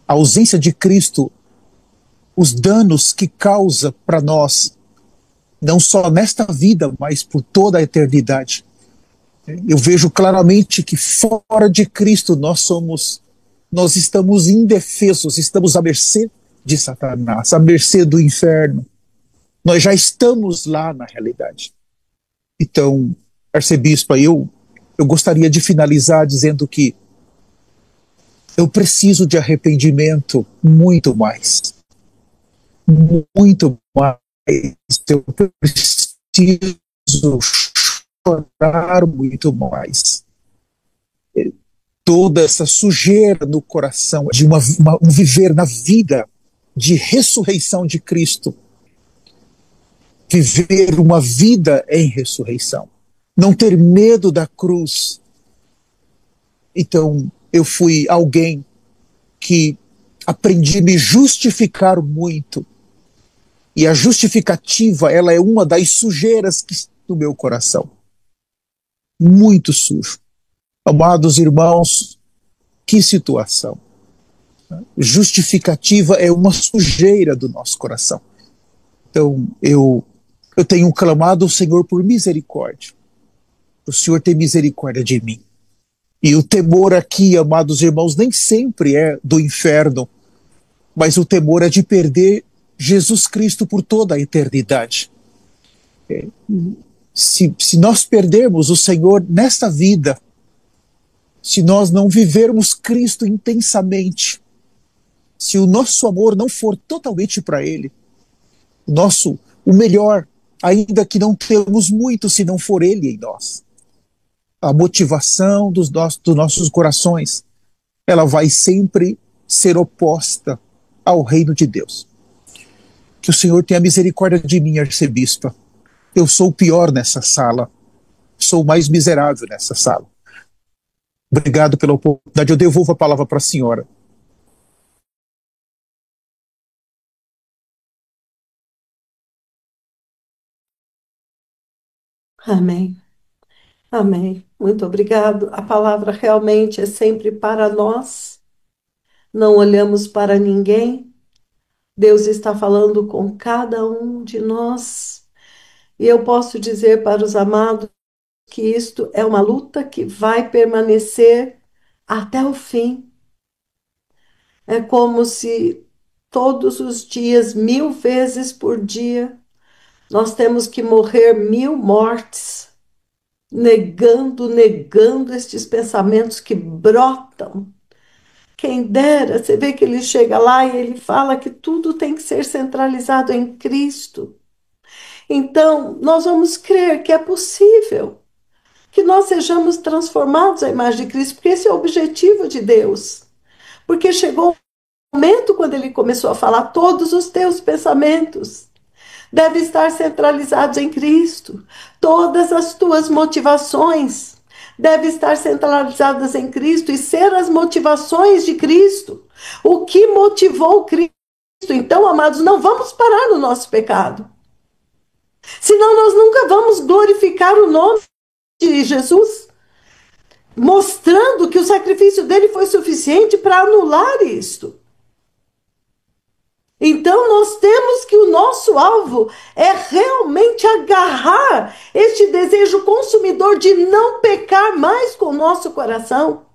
A ausência de Cristo, os danos que causa para nós, não só nesta vida, mas por toda a eternidade. Eu vejo claramente que fora de Cristo nós estamos indefesos, estamos à mercê de Satanás, à mercê do inferno. Nós já estamos lá na realidade. Então, arcebispa, eu gostaria de finalizar dizendo que eu preciso de arrependimento muito mais. Muito mais. Eu preciso chorar muito mais. Toda essa sujeira no coração, de um viver na vida de ressurreição de Cristo. Viver uma vida em ressurreição. Não ter medo da cruz. Então, eu fui alguém que aprendi a me justificar muito. E a justificativa, ela é uma das sujeiras do meu coração. Muito sujo. Amados irmãos, que situação. Justificativa é uma sujeira do nosso coração. Então, eu tenho clamado ao Senhor por misericórdia. O Senhor tem misericórdia de mim. E o temor aqui, amados irmãos, nem sempre é do inferno, mas o temor é de perder Jesus Cristo por toda a eternidade. Se nós perdermos o Senhor nesta vida, se nós não vivermos Cristo intensamente, se o nosso amor não for totalmente para Ele, o melhor, ainda que não temos muito, se não for Ele em nós, a motivação dos nossos corações, ela vai sempre ser oposta ao reino de Deus. Que o Senhor tenha misericórdia de mim, arcebispa. Eu sou o pior nessa sala. Sou o mais miserável nessa sala. Obrigado pela oportunidade. Eu devolvo a palavra para a senhora. Amém. Amém. Muito obrigado. A palavra realmente é sempre para nós. Não olhamos para ninguém. Deus está falando com cada um de nós. E eu posso dizer para os amados que isto é uma luta que vai permanecer até o fim. É como se todos os dias, 1000 vezes por dia, nós temos que morrer 1000 mortes, negando estes pensamentos que brotam. Quem dera, você vê que ele chega lá e ele fala que tudo tem que ser centralizado em Cristo. Então, nós vamos crer que é possível que nós sejamos transformados à imagem de Cristo, porque esse é o objetivo de Deus. Porque chegou o momento quando ele começou a falar, todos os teus pensamentos devem estar centralizados em Cristo. Todas as tuas motivações devem estar centralizadas em Cristo e ser as motivações de Cristo. O que motivou Cristo? Então, amados, não vamos parar no nosso pecado. Senão nós nunca vamos glorificar o nome de Jesus, mostrando que o sacrifício dele foi suficiente para anular isto. Então nós temos que o nosso alvo é realmente agarrar este desejo consumidor de não pecar mais com o nosso coração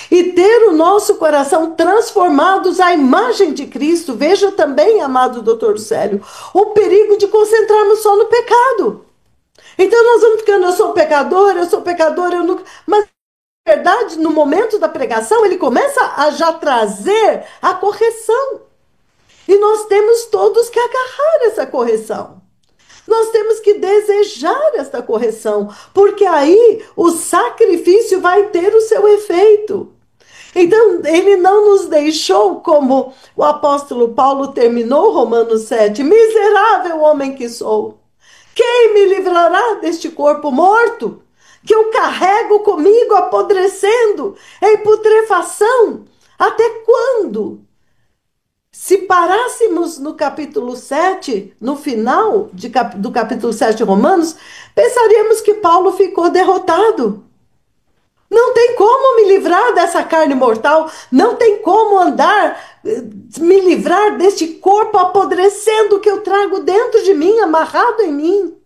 e ter o nosso coração transformados à imagem de Cristo. Veja também, amado doutor Célio, o perigo de concentrarmos só no pecado. Então nós vamos ficando, eu sou pecador, eu nunca... Mas, na verdade, no momento da pregação, ele começa a já trazer a correção. E nós temos todos que agarrar essa correção. Nós temos que desejar esta correção, porque aí o sacrifício vai ter o seu efeito. Então, ele não nos deixou, como o apóstolo Paulo terminou Romanos 7, miserável homem que sou. Quem me livrará deste corpo morto, que eu carrego comigo apodrecendo em putrefação? Até quando? Se parássemos no capítulo 7, no final do capítulo 7 de Romanos, pensaríamos que Paulo ficou derrotado. Não tem como me livrar dessa carne mortal, não tem como me livrar deste corpo apodrecendo que eu trago dentro de mim, amarrado em mim.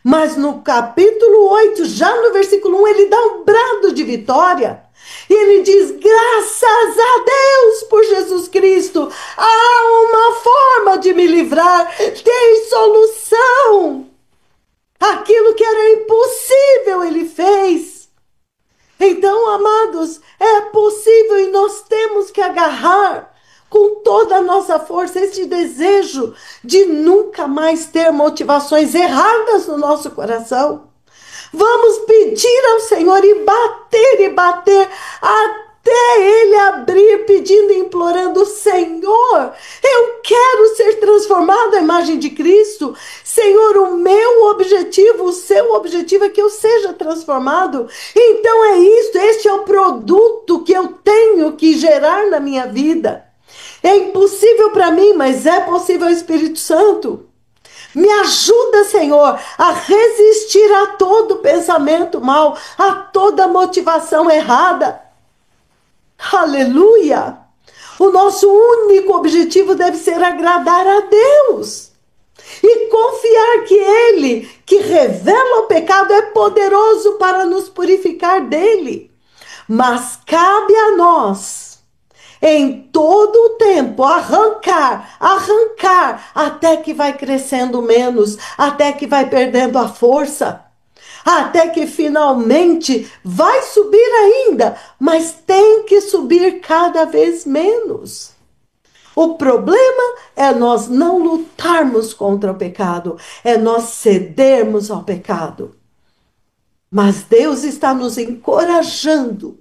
Mas no capítulo 8, já no versículo 1, ele dá um brado de vitória. E ele diz, graças a Deus por Jesus Cristo, há uma forma de me livrar, tem solução. Aquilo que era impossível ele fez. Então, amados, é possível e nós temos que agarrar com toda a nossa força esse desejo de nunca mais ter motivações erradas no nosso coração. Vamos pedir ao Senhor e bater até Ele abrir, pedindo e implorando, Senhor, eu quero ser transformado à imagem de Cristo. Senhor, o meu objetivo, o seu objetivo é que eu seja transformado. Então é isso, este é o produto que eu tenho que gerar na minha vida. É impossível para mim, mas é possível ao Espírito Santo. Me ajuda, Senhor, a resistir a todo pensamento mau, a toda motivação errada. Aleluia! O nosso único objetivo deve ser agradar a Deus e confiar que Ele, que revela o pecado, é poderoso para nos purificar dele. Mas cabe a nós, em todo o tempo, arrancar, até que vai crescendo menos, até que vai perdendo a força, até que finalmente vai subir ainda, mas tem que subir cada vez menos. O problema é nós não lutarmos contra o pecado, é nós cedermos ao pecado. Mas Deus está nos encorajando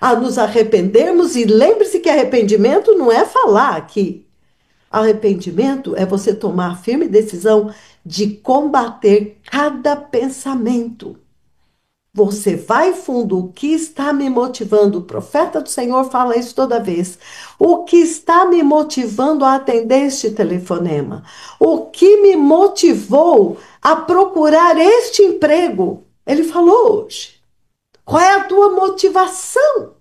a nos arrependermos, e lembre-se que arrependimento não é falar aqui. Arrependimento é você tomar a firme decisão de combater cada pensamento. Você vai fundo, o que está me motivando? O profeta do Senhor fala isso toda vez. O que está me motivando a atender este telefonema? O que me motivou a procurar este emprego? Ele falou hoje. Qual é a tua motivação?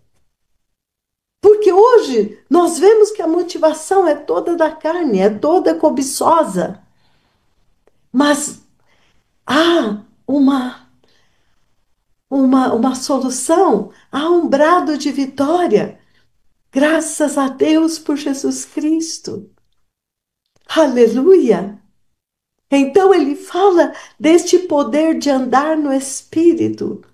Porque hoje nós vemos que a motivação é toda da carne, é toda cobiçosa. Mas há uma solução, há um brado de vitória. Graças a Deus por Jesus Cristo. Aleluia! Então ele fala deste poder de andar no Espírito.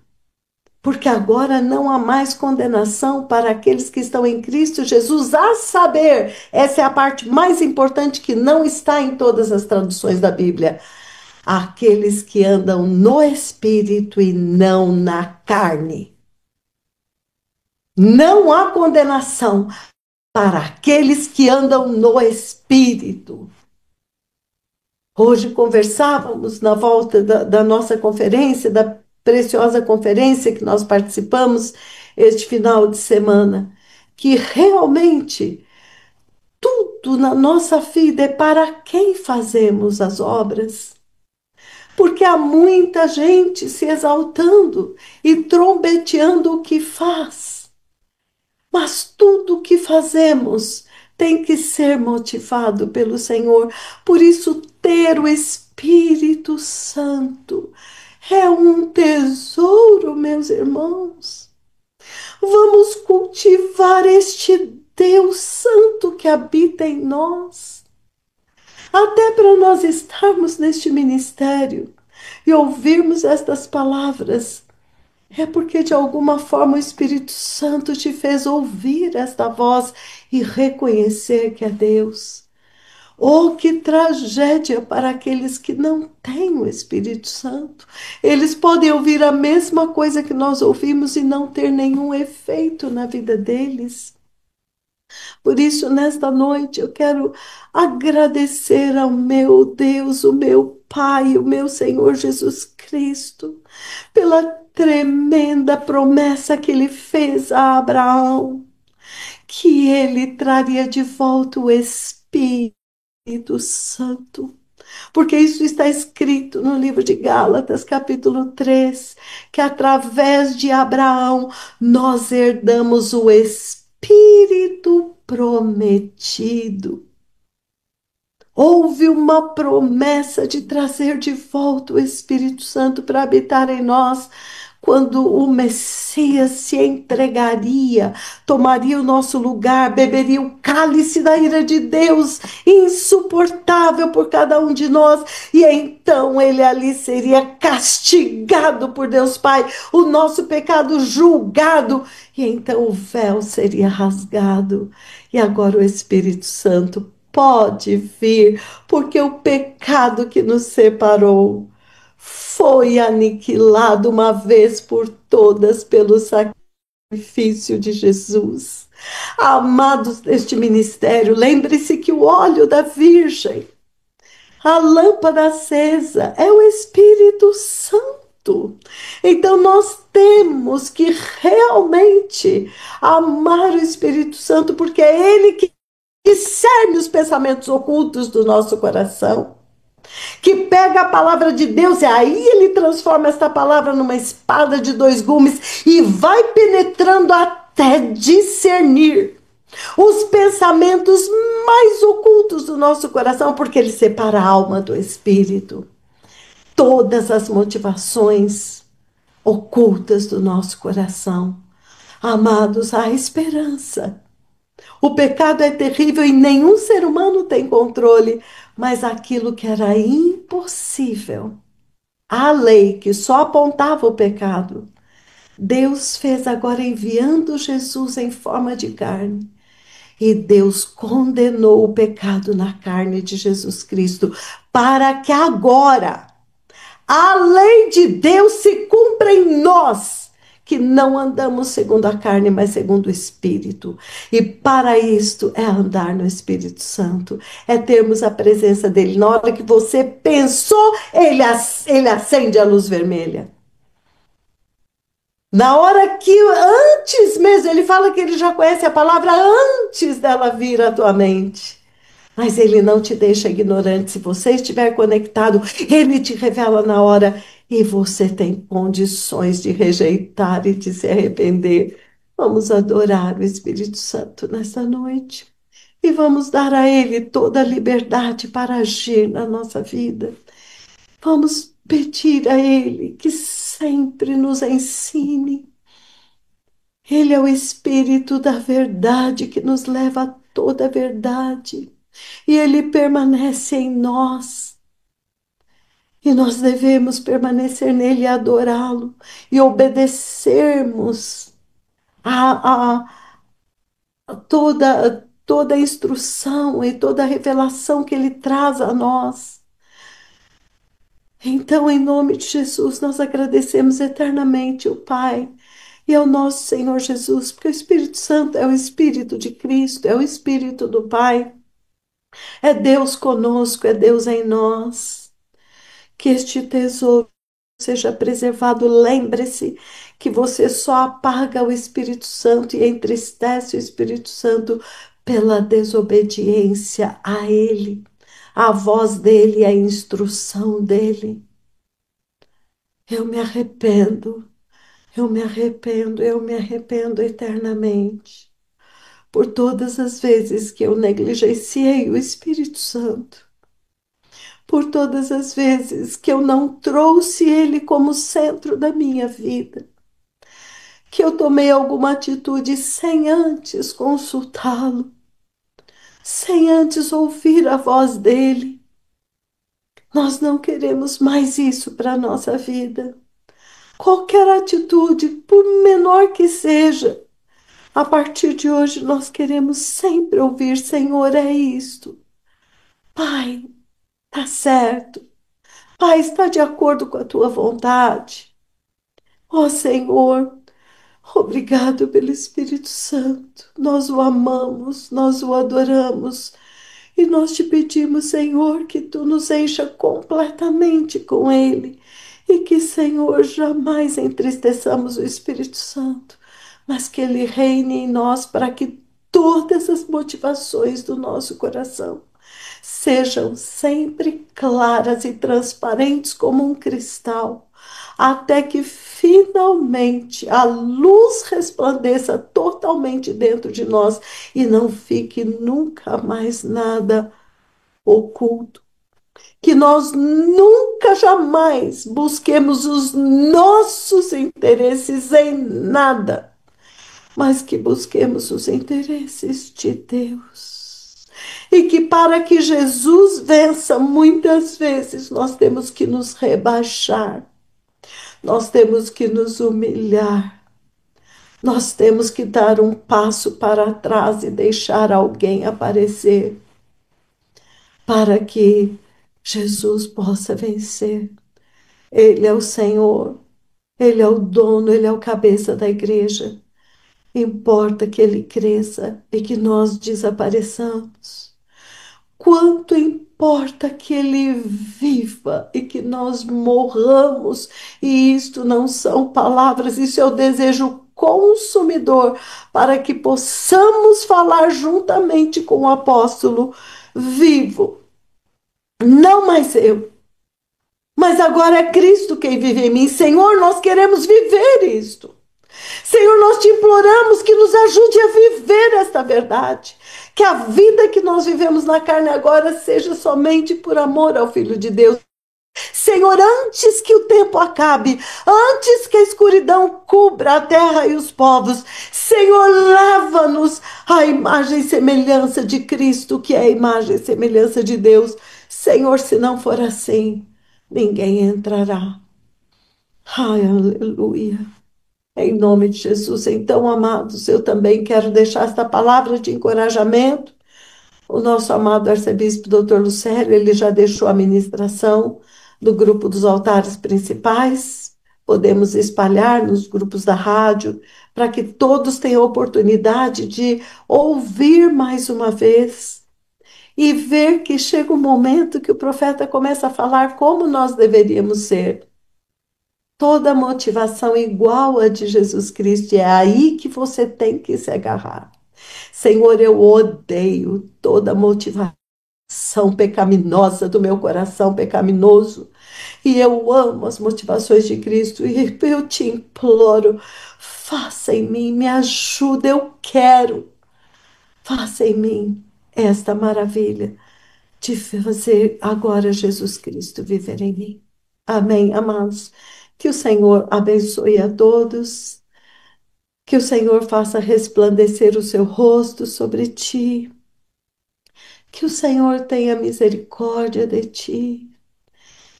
Porque agora não há mais condenação para aqueles que estão em Cristo Jesus, a saber, essa é a parte mais importante que não está em todas as traduções da Bíblia. Aqueles que andam no Espírito e não na carne. Não há condenação para aqueles que andam no Espírito. Hoje conversávamos na volta da nossa conferência, da preciosa conferência que nós participamos este final de semana, que realmente tudo na nossa vida é para quem fazemos as obras. Porque há muita gente se exaltando e trombeteando o que faz. Mas tudo o que fazemos tem que ser motivado pelo Senhor. Por isso, ter o Espírito Santo é um tesouro, meus irmãos. Vamos cultivar este Deus Santo que habita em nós. Até para nós estarmos neste ministério e ouvirmos estas palavras, é porque de alguma forma o Espírito Santo te fez ouvir esta voz e reconhecer que é Deus. Oh, que tragédia para aqueles que não têm o Espírito Santo. Eles podem ouvir a mesma coisa que nós ouvimos e não ter nenhum efeito na vida deles. Por isso, nesta noite, eu quero agradecer ao meu Deus, o meu Pai, o meu Senhor Jesus Cristo, pela tremenda promessa que ele fez a Abraão, que ele traria de volta o Espírito Santo. Porque isso está escrito no livro de Gálatas, capítulo 3, que através de Abraão nós herdamos o Espírito prometido. Houve uma promessa de trazer de volta o Espírito Santo para habitar em nós, quando o Messias se entregaria, tomaria o nosso lugar, beberia o cálice da ira de Deus, insuportável por cada um de nós, e então ele ali seria castigado por Deus Pai, o nosso pecado julgado, e então o véu seria rasgado, e agora o Espírito Santo pode vir, porque o pecado que nos separou foi aniquilado uma vez por todas pelo sacrifício de Jesus. Amados deste ministério, lembre-se que o óleo da Virgem, a lâmpada acesa, é o Espírito Santo. Então nós temos que realmente amar o Espírito Santo, porque é ele que discerne os pensamentos ocultos do nosso coração, que pega a palavra de Deus e aí ele transforma esta palavra numa espada de dois gumes e vai penetrando até discernir os pensamentos mais ocultos do nosso coração, porque ele separa a alma do espírito. Todas as motivações ocultas do nosso coração. Amados, há esperança. O pecado é terrível e nenhum ser humano tem controle, mas aquilo que era impossível, a lei que só apontava o pecado, Deus fez agora enviando Jesus em forma de carne. E Deus condenou o pecado na carne de Jesus Cristo, para que agora a lei de Deus se cumpra em nós, que não andamos segundo a carne, mas segundo o Espírito. E para isto é andar no Espírito Santo, é termos a presença dele. Na hora que você pensou, ele acende a luz vermelha. Na hora que, antes mesmo, ele fala que ele já conhece a palavra antes dela vir à tua mente. Mas ele não te deixa ignorante. Se você estiver conectado, ele te revela na hora e você tem condições de rejeitar e de se arrepender. Vamos adorar o Espírito Santo nesta noite e vamos dar a ele toda a liberdade para agir na nossa vida. Vamos pedir a ele que sempre nos ensine. Ele é o Espírito da verdade que nos leva a toda a verdade. E ele permanece em nós. E nós devemos permanecer nele e adorá-lo. E obedecermos a toda a instrução e toda a revelação que ele traz a nós. Então, em nome de Jesus, nós agradecemos eternamente o Pai e ao nosso Senhor Jesus, porque o Espírito Santo é o Espírito de Cristo, é o Espírito do Pai. É Deus conosco, é Deus em nós. Que este tesouro seja preservado. Lembre-se que você só apaga o Espírito Santo e entristece o Espírito Santo pela desobediência a Ele, à voz dEle, à instrução dEle. Eu me arrependo, eu me arrependo, eu me arrependo eternamente por todas as vezes que eu negligenciei o Espírito Santo. Por todas as vezes que eu não trouxe ele como centro da minha vida, que eu tomei alguma atitude sem antes consultá-lo, sem antes ouvir a voz dele. Nós não queremos mais isso para a nossa vida. Qualquer atitude, por menor que seja, a partir de hoje nós queremos sempre ouvir: Senhor, é isto. Pai, tá certo. Pai, está de acordo com a tua vontade. Ó Senhor, obrigado pelo Espírito Santo. Nós o amamos, nós o adoramos. E nós te pedimos, Senhor, que tu nos encha completamente com ele. E que, Senhor, jamais entristeçamos o Espírito Santo, mas que ele reine em nós para que todas as motivações do nosso coração sejam sempre claras e transparentes como um cristal, até que finalmente a luz resplandeça totalmente dentro de nós e não fique nunca mais nada oculto. Que nós nunca, jamais busquemos os nossos interesses em nada, mas que busquemos os interesses de Deus. E que para que Jesus vença, muitas vezes nós temos que nos rebaixar, nós temos que nos humilhar, nós temos que dar um passo para trás e deixar alguém aparecer, para que Jesus possa vencer. Ele é o Senhor, Ele é o dono, Ele é o cabeça da igreja. Importa que Ele cresça e que nós desapareçamos. Quanto importa que ele viva e que nós morramos. E isto não são palavras, isso é o desejo consumidor para que possamos falar juntamente com o apóstolo: vivo, não mais eu, mas agora é Cristo quem vive em mim. Senhor, nós queremos viver isto. Senhor, nós te imploramos que nos ajude a viver esta verdade. Que a vida que nós vivemos na carne agora seja somente por amor ao Filho de Deus. Senhor, antes que o tempo acabe, antes que a escuridão cubra a terra e os povos, Senhor, leva-nos à imagem e semelhança de Cristo, que é a imagem e semelhança de Deus. Senhor, se não for assim, ninguém entrará. Ai, aleluia. Em nome de Jesus. Então, amados, eu também quero deixar esta palavra de encorajamento. O nosso amado arcebispo Dr. Lucélio, ele já deixou a ministração do grupo dos altares principais. Podemos espalhar nos grupos da rádio para que todos tenham a oportunidade de ouvir mais uma vez e ver que chega um momento que o profeta começa a falar como nós deveríamos ser. Toda motivação igual a de Jesus Cristo, é aí que você tem que se agarrar. Senhor, eu odeio toda motivação pecaminosa do meu coração pecaminoso, e eu amo as motivações de Cristo, e eu te imploro, faça em mim, me ajuda, eu quero, faça em mim esta maravilha de fazer agora Jesus Cristo viver em mim. Amém, amados. Que o Senhor abençoe a todos, que o Senhor faça resplandecer o seu rosto sobre ti, que o Senhor tenha misericórdia de ti,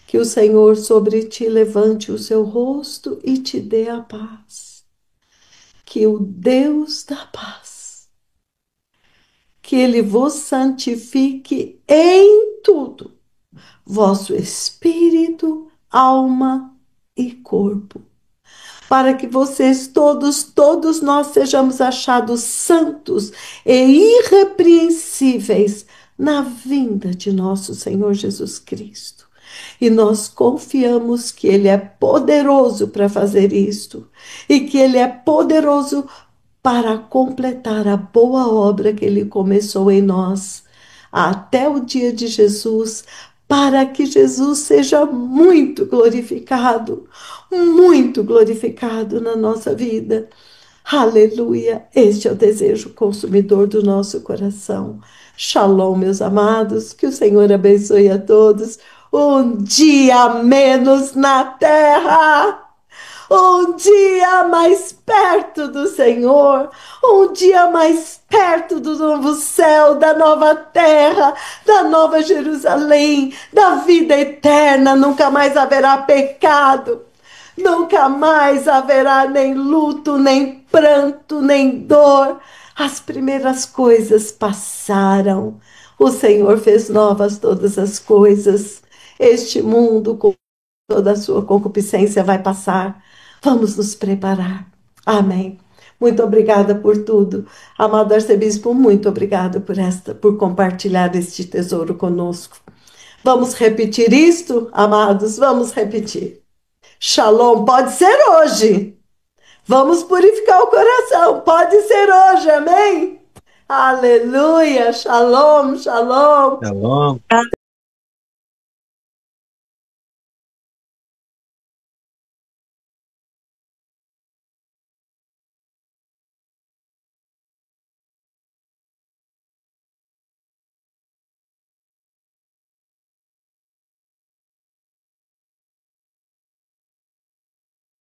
que o Senhor sobre ti levante o seu rosto e te dê a paz. Que o Deus da paz, que Ele vos santifique em tudo, vosso espírito, alma e corpo, para que vocês todos nós sejamos achados santos e irrepreensíveis na vinda de nosso Senhor Jesus Cristo. E nós confiamos que Ele é poderoso para fazer isto, e que Ele é poderoso para completar a boa obra que Ele começou em nós, até o dia de Jesus, para que Jesus seja muito glorificado na nossa vida. Aleluia! Este é o desejo consumidor do nosso coração. Shalom, meus amados, que o Senhor abençoe a todos. Um dia menos na terra, um dia mais perto do Senhor, um dia mais perto do novo céu, da nova terra, da nova Jerusalém, da vida eterna. Nunca mais haverá pecado, nunca mais haverá nem luto, nem pranto, nem dor. As primeiras coisas passaram, o Senhor fez novas todas as coisas. Este mundo com toda a sua concupiscência vai passar. Vamos nos preparar. Amém. Muito obrigada por tudo. Amado arcebispo, muito obrigada por compartilhar este tesouro conosco. Vamos repetir isto, amados? Vamos repetir. Shalom, pode ser hoje. Vamos purificar o coração. Pode ser hoje, amém? Aleluia. Shalom, shalom. Shalom.